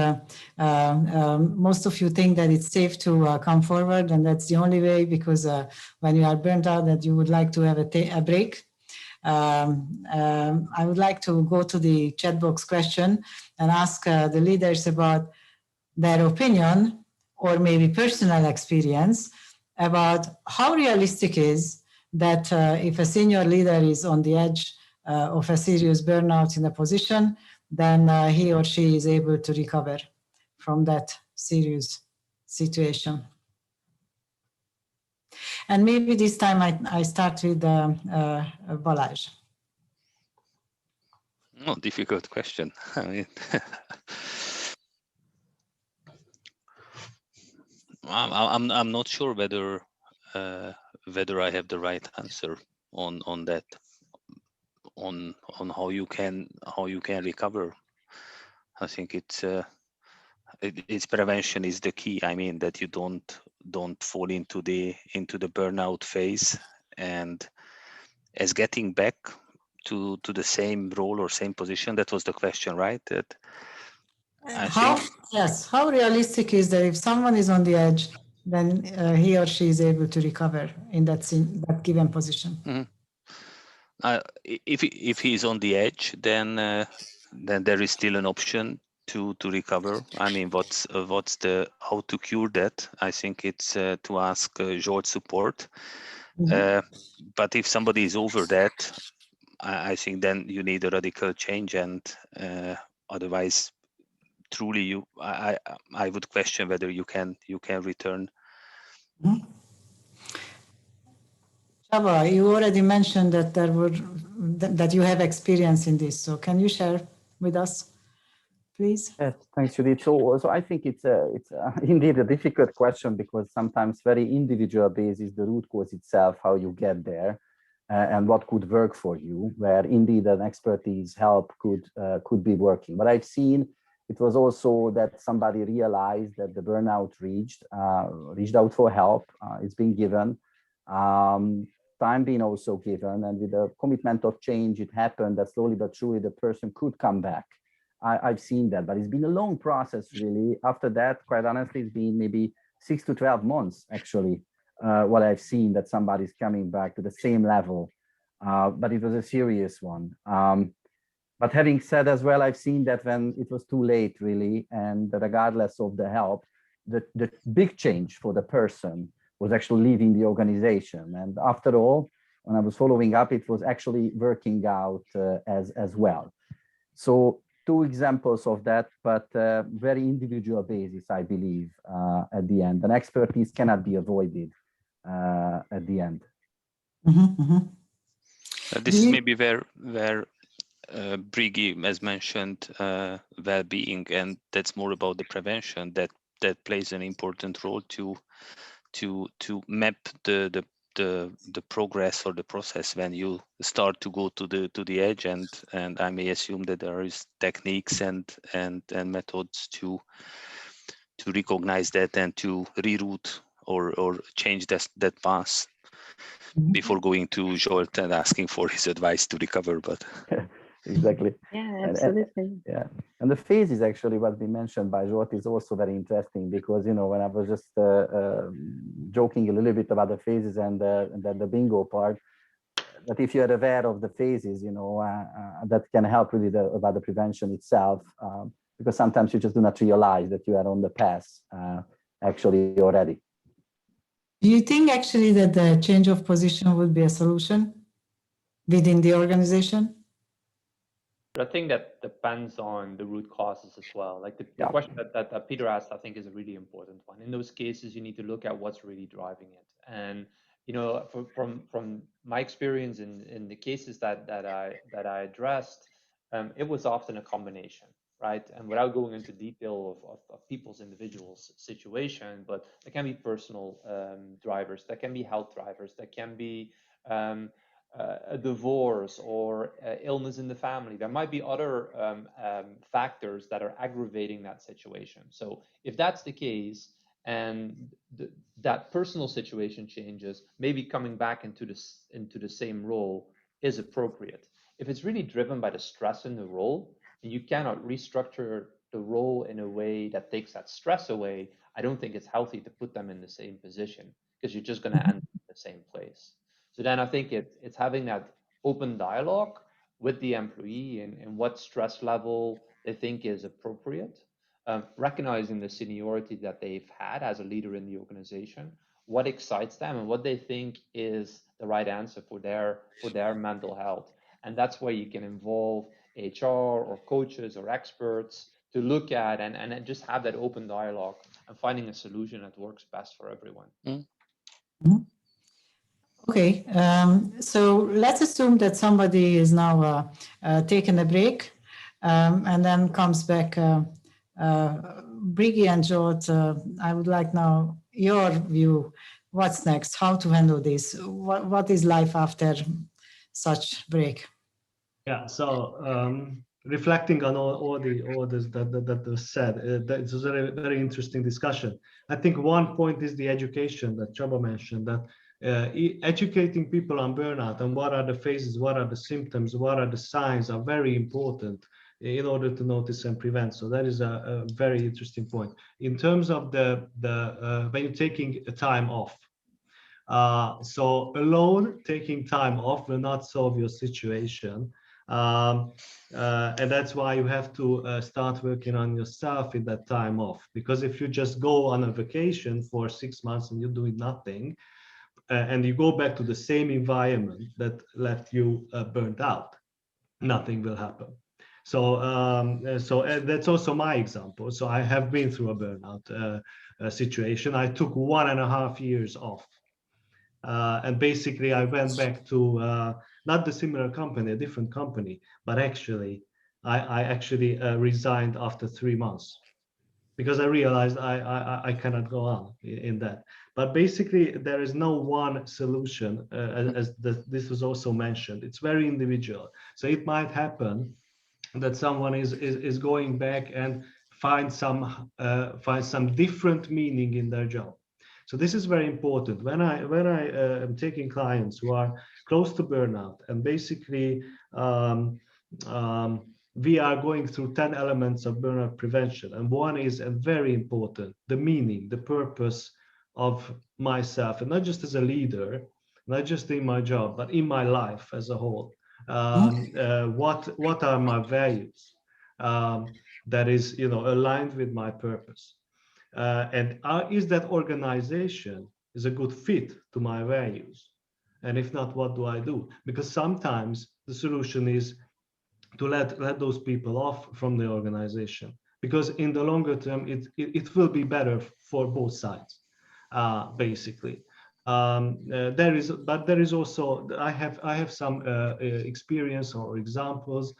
most of you think that it's safe to come forward, and that's the only way, because when you are burnt out, that you would like to have a break. I would like to go to the chat box question and ask the leaders about their opinion, or maybe personal experience, about how realistic is that if a senior leader is on the edge of a serious burnout in a position, then he or she is able to recover from that serious situation. And maybe this time I start with Balázs. No, difficult question. I mean, I'm not sure whether I have the right answer on that, on how you can recover. I think it's prevention is the key. I mean, that you don't fall into the burnout phase, and as getting back to the same role or same position. That was the question, right? That how realistic is that if someone is on the edge, then he or she is able to recover in that given position? Mm-hmm. If he's on the edge, then there is still an option to recover. I mean, what's the how to cure that? I think it's to ask Zsolt's support. Mm-hmm. But if somebody is over that, I think then you need a radical change, and otherwise, truly, I would question whether you can return. Mm-hmm. Csaba, you already mentioned that that you have experience in this. So can you share with us, please? Yes, thanks, Judith. So I think it's indeed a difficult question, because sometimes very individual basis, the root cause itself, how you get there, and what could work for you, where indeed an expertise help could be working. But I've seen it was also that somebody realized that the burnout reached out for help. It's been given, time being also given, and with the commitment of change, it happened that slowly but surely the person could come back. I've seen that, but it's been a long process, really. After that, quite honestly, it's been maybe 6 to 12 months, actually, what I've seen that somebody's coming back to the same level, but it was a serious one. But having said as well, I've seen that when it was too late, really, and regardless of the help, the big change for the person was actually leaving the organization. And after all, when I was following up, it was actually working out as well. So 2 examples of that, but very individual basis, I believe, at the end. And expertise cannot be avoided at the end. This is maybe where Brigi has mentioned well-being, and that's more about the prevention that plays an important role to map the progress or the process when you start to go to the edge, and I may assume that there is techniques and methods to recognize that and to reroute or change that path before going to Zsolt and asking for his advice to recover. But exactly. Yeah, absolutely. And the phases, actually, what we mentioned by Zsolt is also very interesting, because, you know, when I was just joking a little bit about the phases and then the bingo part, that if you're aware of the phases, you know, that can help really about the prevention itself, because sometimes you just do not realize that you are on the path actually already. Do you think actually that the change of position would be a solution within the organization? But I think that depends on the root causes as well. Like the question that Peter asked, I think, is a really important one. In those cases, you need to look at what's really driving it. And you know, from my experience in the cases that I addressed, it was often a combination, right? And without going into detail of people's individuals situation, but there can be personal drivers, there can be health drivers, there can be a divorce or illness in the family. There might be other factors that are aggravating that situation. So if that's the case, and that personal situation changes, maybe coming back into the same role is appropriate. If it's really driven by the stress in the role, and you cannot restructure the role in a way that takes that stress away, I don't think it's healthy to put them in the same position, because you're just going to end in the same place. So then I think it's having that open dialogue with the employee and what stress level they think is appropriate, recognizing the seniority that they've had as a leader in the organization, what excites them and what they think is the right answer for their mental health. And that's where you can involve HR or coaches or experts to look at and just have that open dialogue and finding a solution that works best for everyone. Mm-hmm. Okay, so let's assume that somebody is now taking a break and then comes back. Brigi and Zsolt, I would like now your view. What's next? How to handle this? What is life after such break? Yeah, so reflecting on all this that was said, it's a very, very interesting discussion. I think one point is the education that Csaba mentioned, that educating people on burnout and what are the phases, what are the symptoms, what are the signs are very important in order to notice and prevent. So that is a very interesting point. In terms of the when you're taking a time off, so alone taking time off will not solve your situation. And that's why you have to start working on yourself in that time off, because if you just go on a vacation for 6 months and you're doing nothing, and you go back to the same environment that left you burnt out, nothing will happen. So that's also my example. So I have been through a burnout situation. I took 1.5 years off. And basically I went back to not the similar company, a different company, but actually I actually resigned after 3 months, because I realized I cannot go on in that. But basically there is no one solution, as this was also mentioned. It's very individual. So it might happen that someone is going back and find some different meaning in their job. So this is very important. When I am taking clients who are close to burnout, and basically we are going through 10 elements of burnout prevention, and one is very important: the meaning, the purpose of myself, and not just as a leader, not just in my job, but in my life as a whole. What are my values that is, aligned with my purpose, and is that organization is a good fit to my values, and if not, what do I do? Because sometimes the solution is to let those people off from the organization, because in the longer term it will be better for both sides, basically. There is also, I have some experience or examples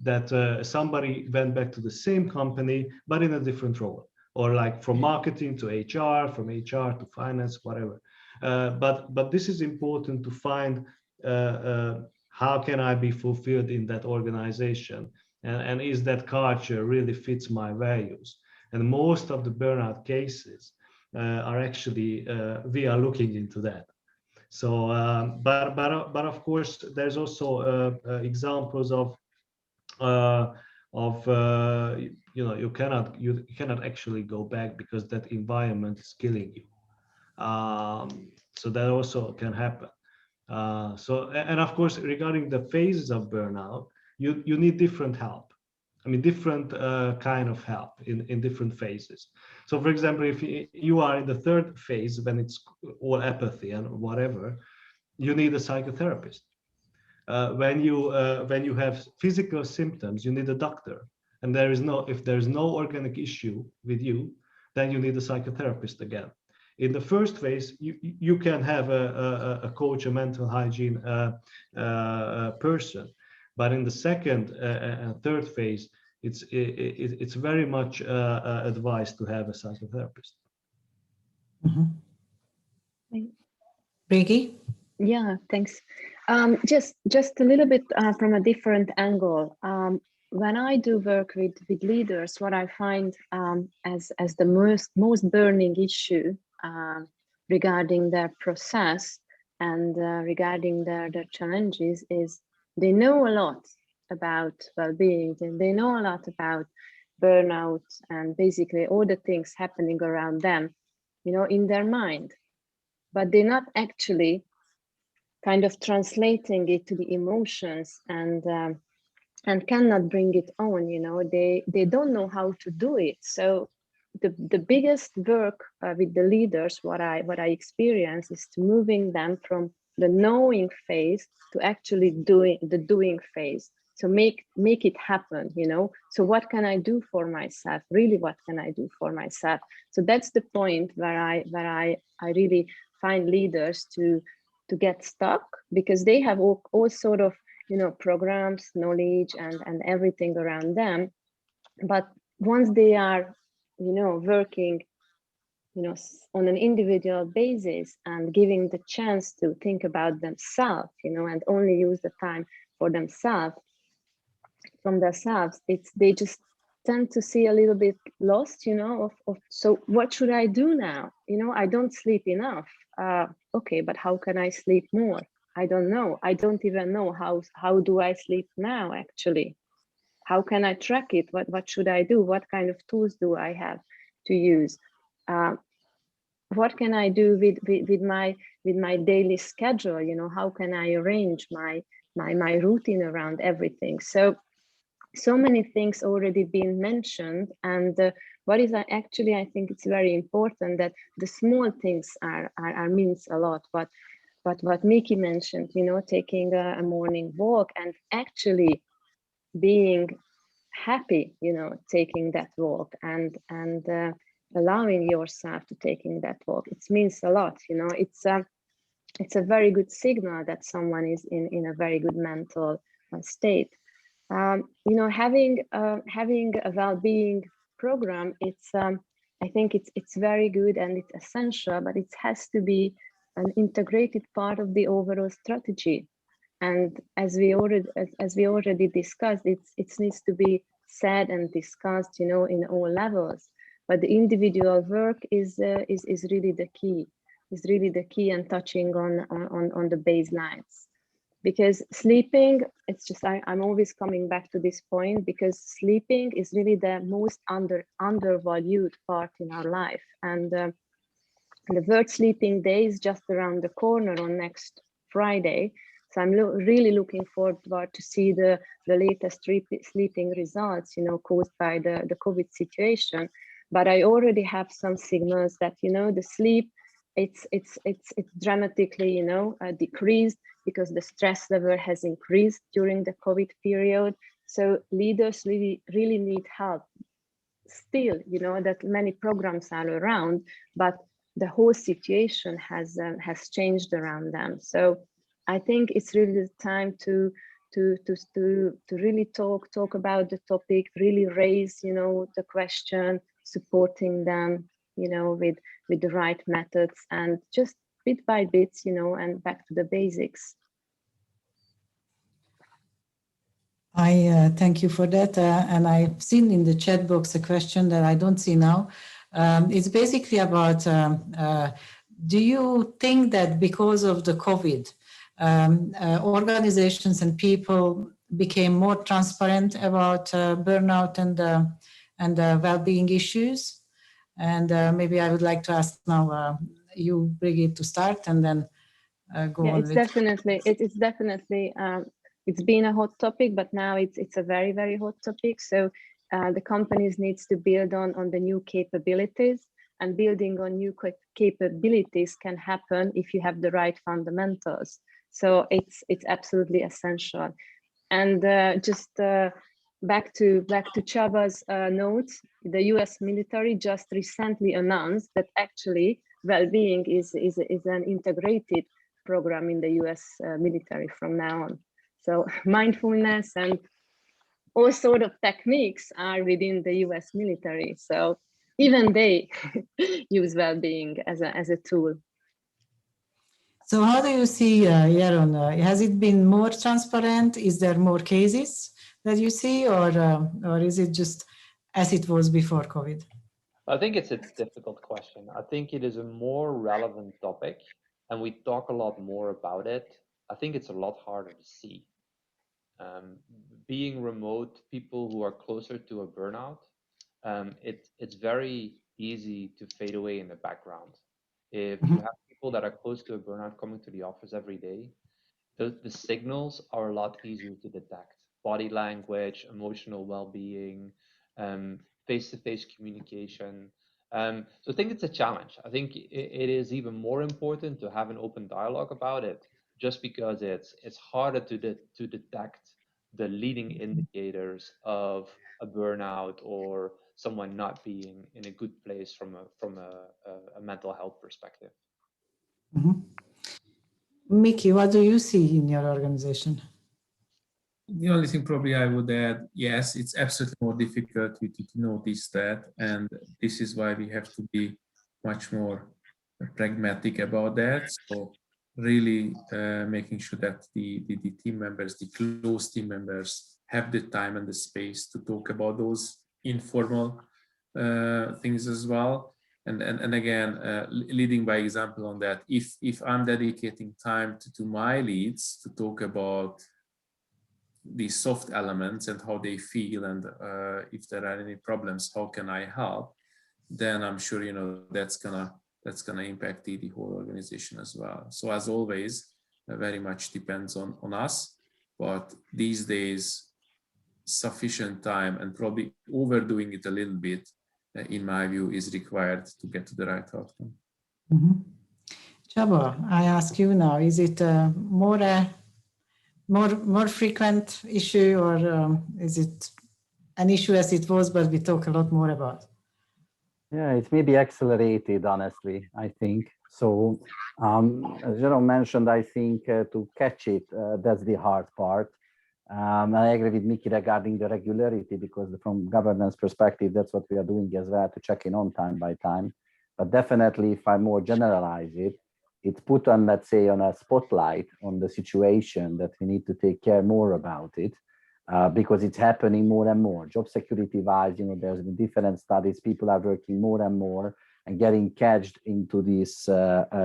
that somebody went back to the same company but in a different role, or like from marketing to HR, from HR to finance, whatever. But this is important to find how can I be fulfilled in that organization, and is that culture really fits my values? And most of the burnout cases are actually we are looking into that. So, but of course, there's also examples of you cannot actually go back because that environment is killing you. So that also can happen. And of course, regarding the phases of burnout, you need different help. I mean, different kind of help in different phases. So, for example, if you are in the third phase, when it's all apathy and whatever, you need a psychotherapist. When you have physical symptoms, you need a doctor. And if there is no organic issue with you, then you need a psychotherapist again. In the first phase, you can have a coach, a mental hygiene person, but in the second and third phase, it's very much advised to have a psychotherapist. Briggy? Yeah, thanks. Just a little bit from a different angle. When I do work with leaders, what I find as the most burning issue regarding their process and regarding their challenges is they know a lot about well-being, and they know a lot about burnout and basically all the things happening around them, in their mind, but they're not actually kind of translating it to the emotions and cannot bring it on. They don't know how to do it. So the biggest work with the leaders, what I experience, is to moving them from the knowing phase to actually doing the doing phase. So make it happen. So what can I do for myself? Really, what can I do for myself? So that's the point where I really find leaders to get stuck, because they have all sort of programs, knowledge, and everything around them. But once they are working on an individual basis and giving the chance to think about themselves, and only use the time for themselves, they just tend to see a little bit lost, so what should I do now? I don't sleep enough. Okay, but how can I sleep more? I don't know. I don't even know how do I sleep now, actually. How can I track it? What should I do? What kind of tools do I have to use? What can I do with my daily schedule? How can I arrange my routine around everything? So many things already been mentioned, and what is I think it's very important that the small things are means a lot. But what Miki mentioned, taking a morning walk and actually being happy, taking that walk and allowing yourself to taking that walk, it means a lot. It's a very good signal that someone is in a very good mental state. Having a well-being program, I think it's very good and it's essential, but it has to be an integrated part of the overall strategy. And as we already discussed, it needs to be said and discussed, in all levels. But the individual work is really the key. Is really the key, and touching on the baselines. Because sleeping, it's just I'm always coming back to this point, because sleeping is really the most undervalued part in our life. And the World Sleeping Day is just around the corner on next Friday. So I'm really looking forward to see the latest sleeping results, caused by the COVID situation. But I already have some signals that, the sleep, it's dramatically, decreased because the stress level has increased during the COVID period. So leaders really need help. Still, that many programs are around, but the whole situation has changed around them. So I think it's really the time to really talk about the topic, really raise, the question, supporting them, with the right methods, and just bit by bit, and back to the basics. I thank you for that. And I've seen in the chat box a question that I don't see now. It's basically about, do you think that because of the COVID, organizations and people became more transparent about burnout and well-being issues? And maybe I would like to ask now you, Brigitte, to start, and then go on. It's definitely, it's been a hot topic, but now it's a very, very hot topic. So the companies needs to build on the new capabilities, and building on new capabilities can happen if you have the right fundamentals. So it's absolutely essential. And just back to Csava's note, the US military just recently announced that actually well-being is an integrated program in the US military from now on. So mindfulness and all sort of techniques are within the US military. So even they use well-being as a tool. So how do you see, Jeroen, has it been more transparent? Is there more cases that you see, or is it just as it was before COVID? I think it's a difficult question. I think it is a more relevant topic, and we talk a lot more about it. I think it's a lot harder to see. Being remote, people who are closer to a burnout, it's very easy to fade away in the background. If you have people that are close to a burnout coming to the office every day, the signals are a lot easier to detect. Body language, emotional well-being, face-to-face communication. So I think it's a challenge. I think it is even more important to have an open dialogue about it, just because it's harder to detect the leading indicators of a burnout or someone not being in a good place from a mental health perspective. Mm-hmm. Mickey, what do you see in your organization? The only thing probably I would add, yes, it's absolutely more difficult to notice that, and this is why we have to be much more pragmatic about that. So really making sure that the team members, the close team members, have the time and the space to talk about those informal things as well. And again, leading by example on that. If I'm dedicating time to my leads to talk about the soft elements and how they feel, and if there are any problems, how can I help? Then I'm sure that's gonna impact the whole organization as well. So as always, very much depends on us. But these days, sufficient time and probably overdoing it a little bit, in my view, is required to get to the right outcome. Mm-hmm. Csaba, I ask you now: is it more frequent issue, or is it an issue as it was, but we talk a lot more about? Yeah, it may be accelerated, honestly, I think. So as Jeroen mentioned, I think to catch it, that's the hard part. I agree with Mickey regarding the regularity, because from governance perspective, that's what we are doing as well, to check in on time by time. But definitely, if I more generalize it, it's put on, let's say, on a spotlight on the situation that we need to take care more about it, because it's happening more and more. Job security wise, there's been different studies. People are working more and more and getting caged into this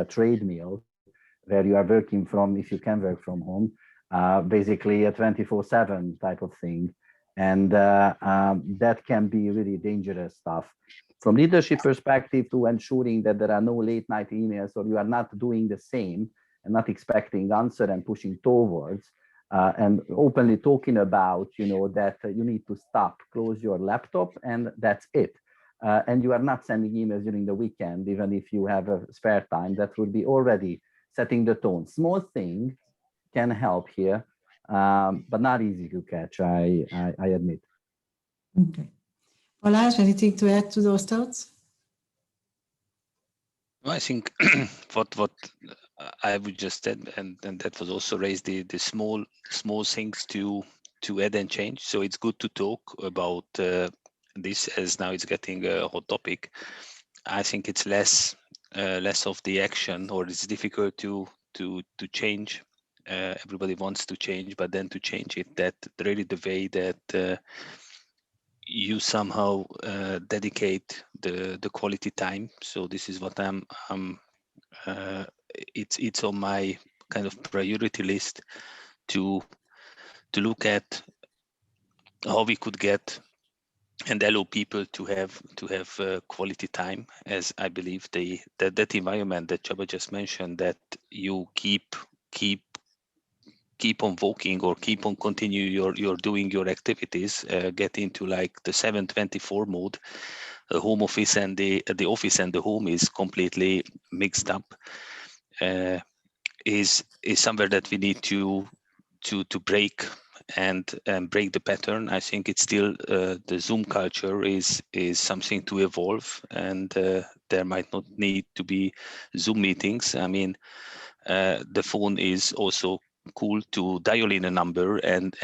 treadmill where you are working from, if you can work from home, basically a 24/7 type of thing. And that can be really dangerous stuff. From leadership perspective, to ensuring that there are no late night emails, or you are not doing the same and not expecting answer and pushing towards, and openly talking about, that you need to stop, close your laptop, and that's it. And you are not sending emails during the weekend, even if you have a spare time. That would be already setting the tone. Small things can help here, but not easy to catch, I admit. Okay. Balázs, anything to add to those thoughts? I think what I would just add, and that was also raised, the small things to add and change. So it's good to talk about this, as now it's getting a hot topic. I think it's less of the action, or it's difficult to change. Everybody wants to change, but then to change it, that really the way that you somehow dedicate the quality time. So this is what it's on my kind of priority list to look at how we could get and allow people to have quality time, as I believe that environment that Csaba just mentioned, that you keep on working or keep on continue your doing your activities, get into like the 7/24 mode. The home office and the office and the home is completely mixed up. Is somewhere that we need to break and break the pattern. I think it's still the Zoom culture is something to evolve, and there might not need to be Zoom meetings. I mean, the phone is also cool to dial in a number and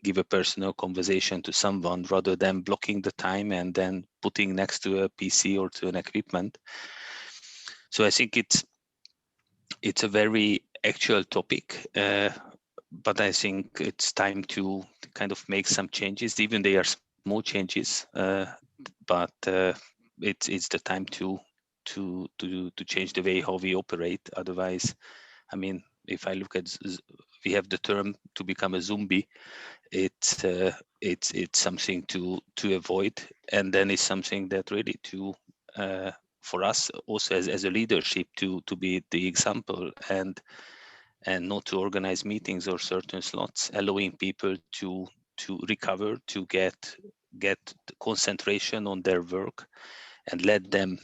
give a personal conversation to someone, rather than blocking the time and then putting next to a PC or to an equipment. So I think it's a very actual topic, but I think it's time to kind of make some changes. Even they are small changes, but it's the time to change the way how we operate. Otherwise, I mean, if I look at, we have the term to become a zombie. It's something to avoid, and then it's something that really to for us also as a leadership to be the example and not to organize meetings or certain slots, allowing people to recover, to get concentration on their work, and let them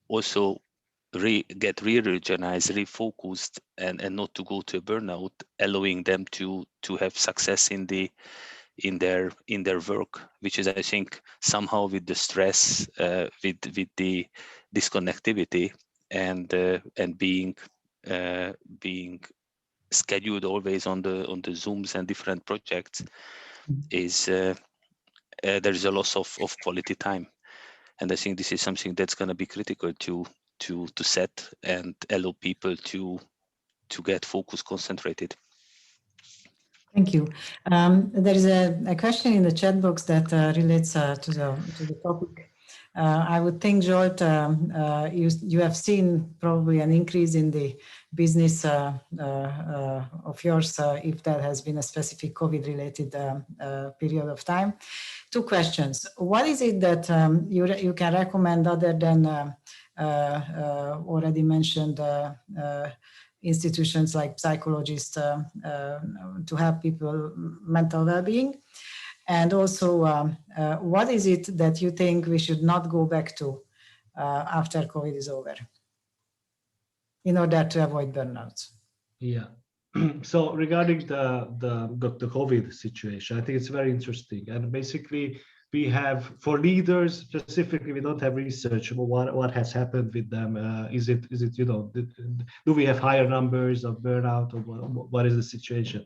also get re-energized, refocused, and not to go to a burnout, allowing them to have success in their work, which is, I think, somehow with the stress, with the disconnectivity, and being scheduled always on the Zooms and different projects, is there is a loss of quality time. And I think this is something that's going to be critical to set and allow people to get focused, concentrated. Thank you. There is a question in the chat box that relates to the topic. I would think, Zsolt, you have seen probably an increase in the business of yours, if that has been a specific COVID-related period of time. Two questions. What is it that you can recommend other than already mentioned institutions like psychologists to help people mental well-being? And also, what is it that you think we should not go back to after COVID is over in order to avoid burnouts? Yeah. So regarding the COVID situation, I think it's very interesting. And basically, we have, for leaders specifically, we don't have research about what has happened with them. Is it do we have higher numbers of burnout, or what is the situation?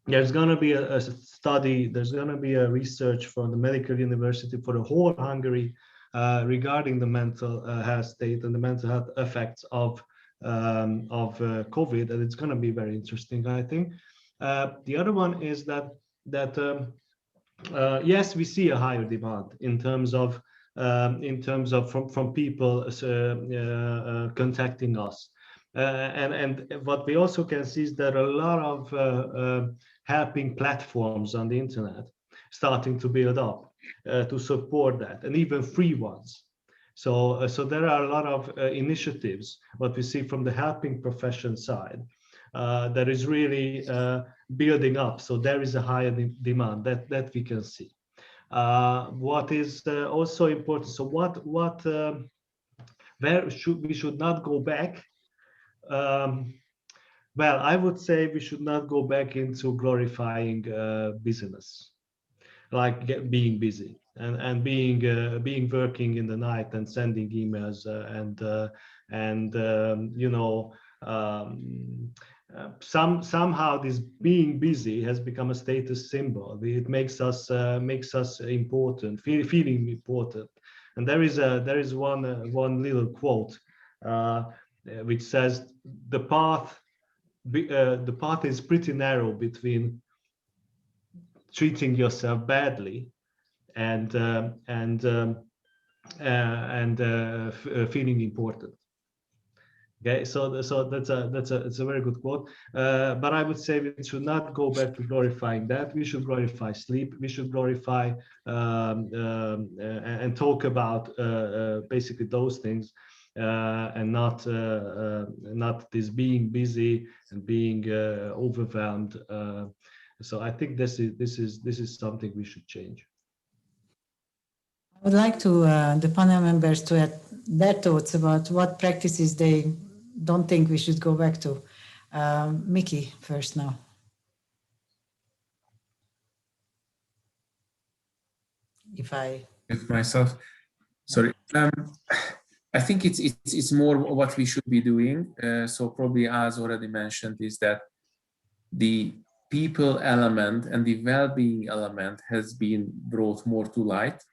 There's going to be a study, there's going to be a research from the medical university for the whole Hungary regarding the mental health state and the mental health effects of COVID, and it's going to be very interesting, I think. The other one is that yes, we see a higher demand in terms of from people contacting us, and what we also can see is that a lot of helping platforms on the internet starting to build up to support that, and even free ones. So there are a lot of initiatives, what we see from the helping profession side, that is really building up. So there is a higher demand that we can see. What is also important, so where we should not go back. Well, I would say we should not go back into glorifying business, like being busy and being working in the night and sending emails you know, somehow this being busy has become a status symbol. It makes us important, feeling important. And there is one little quote which says the path is pretty narrow between treating yourself badly and feeling important. Okay, so that's a very good quote. But I would say we should not go back to glorifying that. We should glorify sleep. We should glorify and talk about basically those things, and not this being busy and being overwhelmed. So I think this is something we should change. I would like to the panel members to add their thoughts about what practices they don't think we should go back to. Mickey first now. If myself, sorry. I think it's more what we should be doing. So probably, as already mentioned, is that the people element and the well-being element has been brought more to light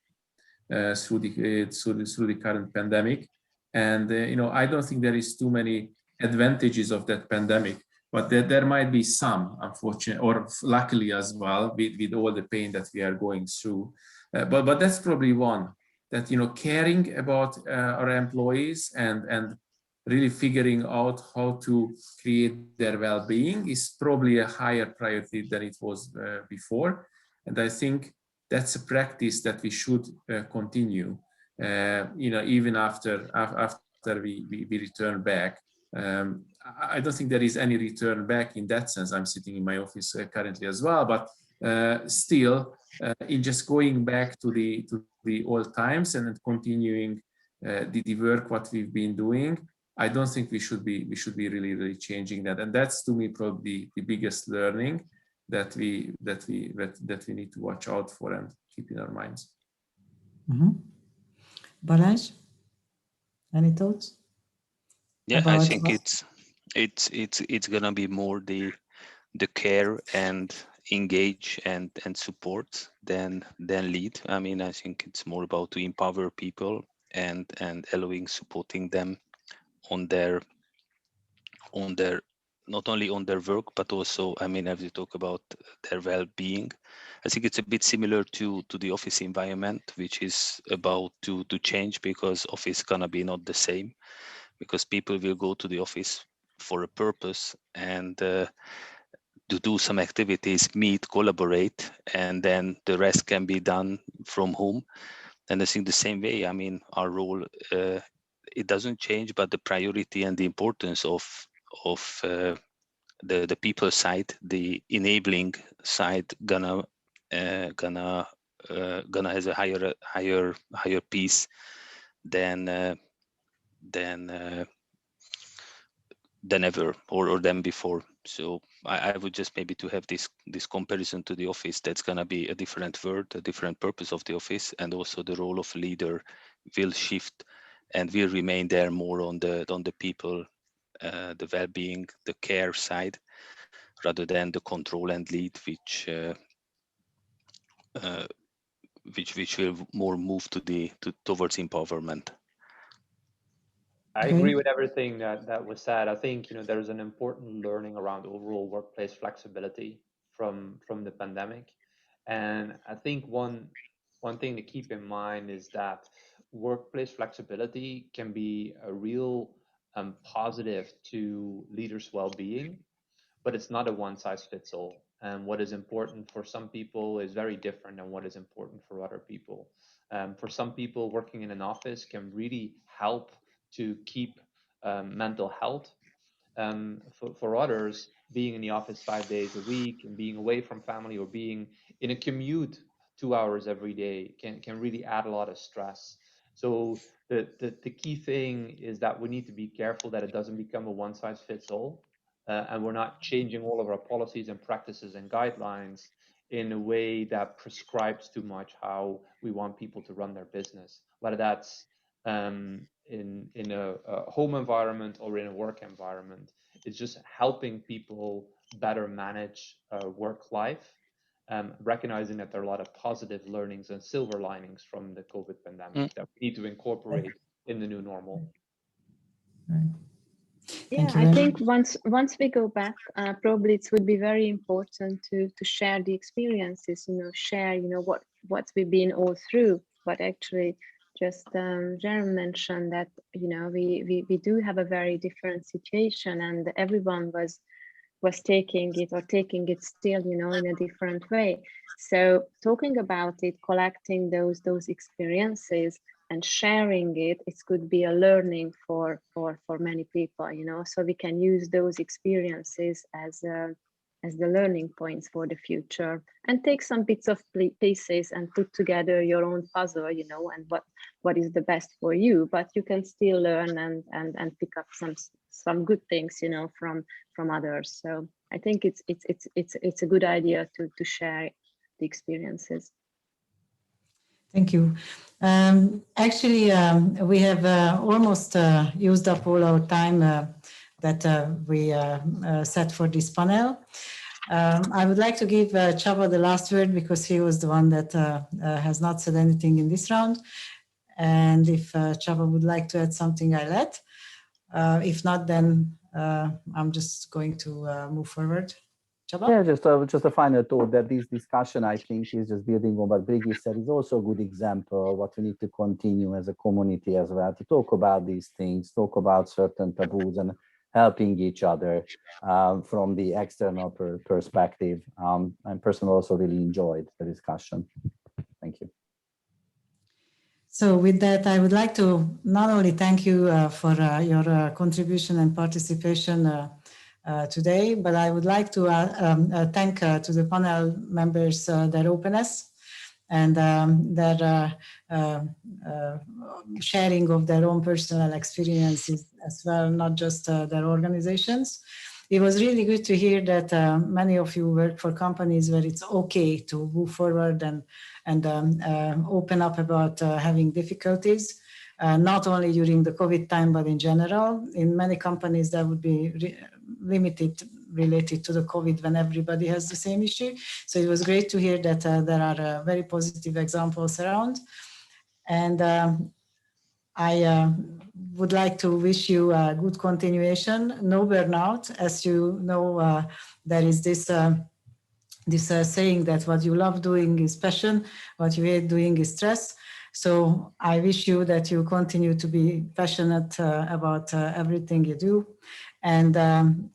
through the current pandemic. And you know, I don't think there is too many advantages of that pandemic, but there might be some, unfortunately, or luckily as well, with all the pain that we are going through. But that's probably one, that, you know, caring about our employees and really figuring out how to create their well-being is probably a higher priority than it was before. And I think that's a practice that we should continue, you know, even after we return back. I don't think there is any return back in that sense. I'm sitting in my office currently as well, but still, in just going back to the old times and continuing the work what we've been doing, I don't think we should be really changing that. And that's, to me, probably the biggest learning that we need to watch out for and keep in our minds. Mm-hmm. Balázs, any thoughts? Yeah, I think it's gonna be more the care and engage and support than lead. I mean, I think it's more about to empower people and allowing, supporting them on their not only on their work, but also, I mean, as you talk about their well-being, I think it's a bit similar to the office environment, which is about to change, because office gonna be not the same, because people will go to the office for a purpose and to do some activities, meet, collaborate, and then the rest can be done from home. And I think the same way, I mean, our role, it doesn't change, but the priority and the importance of the people side, the enabling side, gonna has a higher piece than ever or than before. So I would just maybe to have this comparison to the office, that's gonna be a different word, a different purpose of the office, and also the role of leader will shift and will remain there more on the people, the well-being, the care side, rather than the control and lead, which will more move towards empowerment. I agree with everything that was said. I think, you know, there's an important learning around overall workplace flexibility from the pandemic, and I think one thing to keep in mind is that workplace flexibility can be a real positive to leaders' well-being, but it's not a one-size-fits-all. And what is important for some people is very different than what is important for other people. For some people, working in an office can really help to keep mental health. For others, being in the office 5 days a week and being away from family or being in a commute 2 hours every day can really add a lot of stress. So the key thing is that we need to be careful that it doesn't become a one-size-fits-all, and we're not changing all of our policies and practices and guidelines in a way that prescribes too much how we want people to run their business, whether that's in a home environment or in a work environment. It's just helping people better manage work life, recognizing that there are a lot of positive learnings and silver linings from the COVID pandemic that we need to incorporate in the new normal. Yeah, I think once we go back, probably it would be very important to share the experiences, share, what we've been all through. But actually, just Jeremy mentioned that, we do have a very different situation, and everyone was taking it still, in a different way. So talking about it, collecting those experiences and sharing it could be a learning for many people, so we can use those experiences as the learning points for the future, and take some bits of pieces and put together your own puzzle, and what is the best for you. But you can still learn and pick up some good things, from others. So I think it's a good idea to share the experiences. Thank you. Actually, we have almost used up all our time that we set for this panel. I would like to give Csaba the last word, because he was the one that has not said anything in this round. And if Csaba would like to add something, I'll let. If not, then I'm just going to move forward. Csaba? Yeah, just a final thought that this discussion, I think, is just building on what Brigitte said, is also a good example of what we need to continue as a community as well, to talk about these things, talk about certain taboos, and helping each other from the external perspective. I personally also really enjoyed the discussion. Thank you. So with that, I would like to not only thank you for your contribution and participation today, but I would like to thank to the panel members their openness and their sharing of their own personal experiences as well, not just their organizations. It was really good to hear that many of you work for companies where it's okay to move forward and open up about having difficulties, not only during the COVID time, but in general. In many companies, that would be limited related to the COVID when everybody has the same issue. So it was great to hear that there are very positive examples around. And I would like to wish you a good continuation, no burnout. As you know, there is this saying that what you love doing is passion, what you hate doing is stress. So I wish you that you continue to be passionate about everything you do. And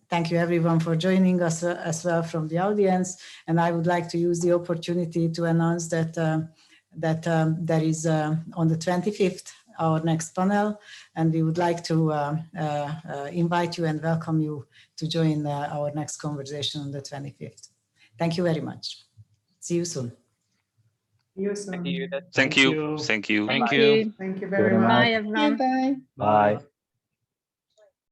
thank you everyone for joining us as well from the audience. And I would like to use the opportunity to announce that there is on the 25th, our next panel, and we would like to invite you and welcome you to join our next conversation on the 25th. Thank you very much. See you soon. See you soon. Thank you. Thank you. Thank you. Thank you. Thank you very much. Bye, everyone. Bye.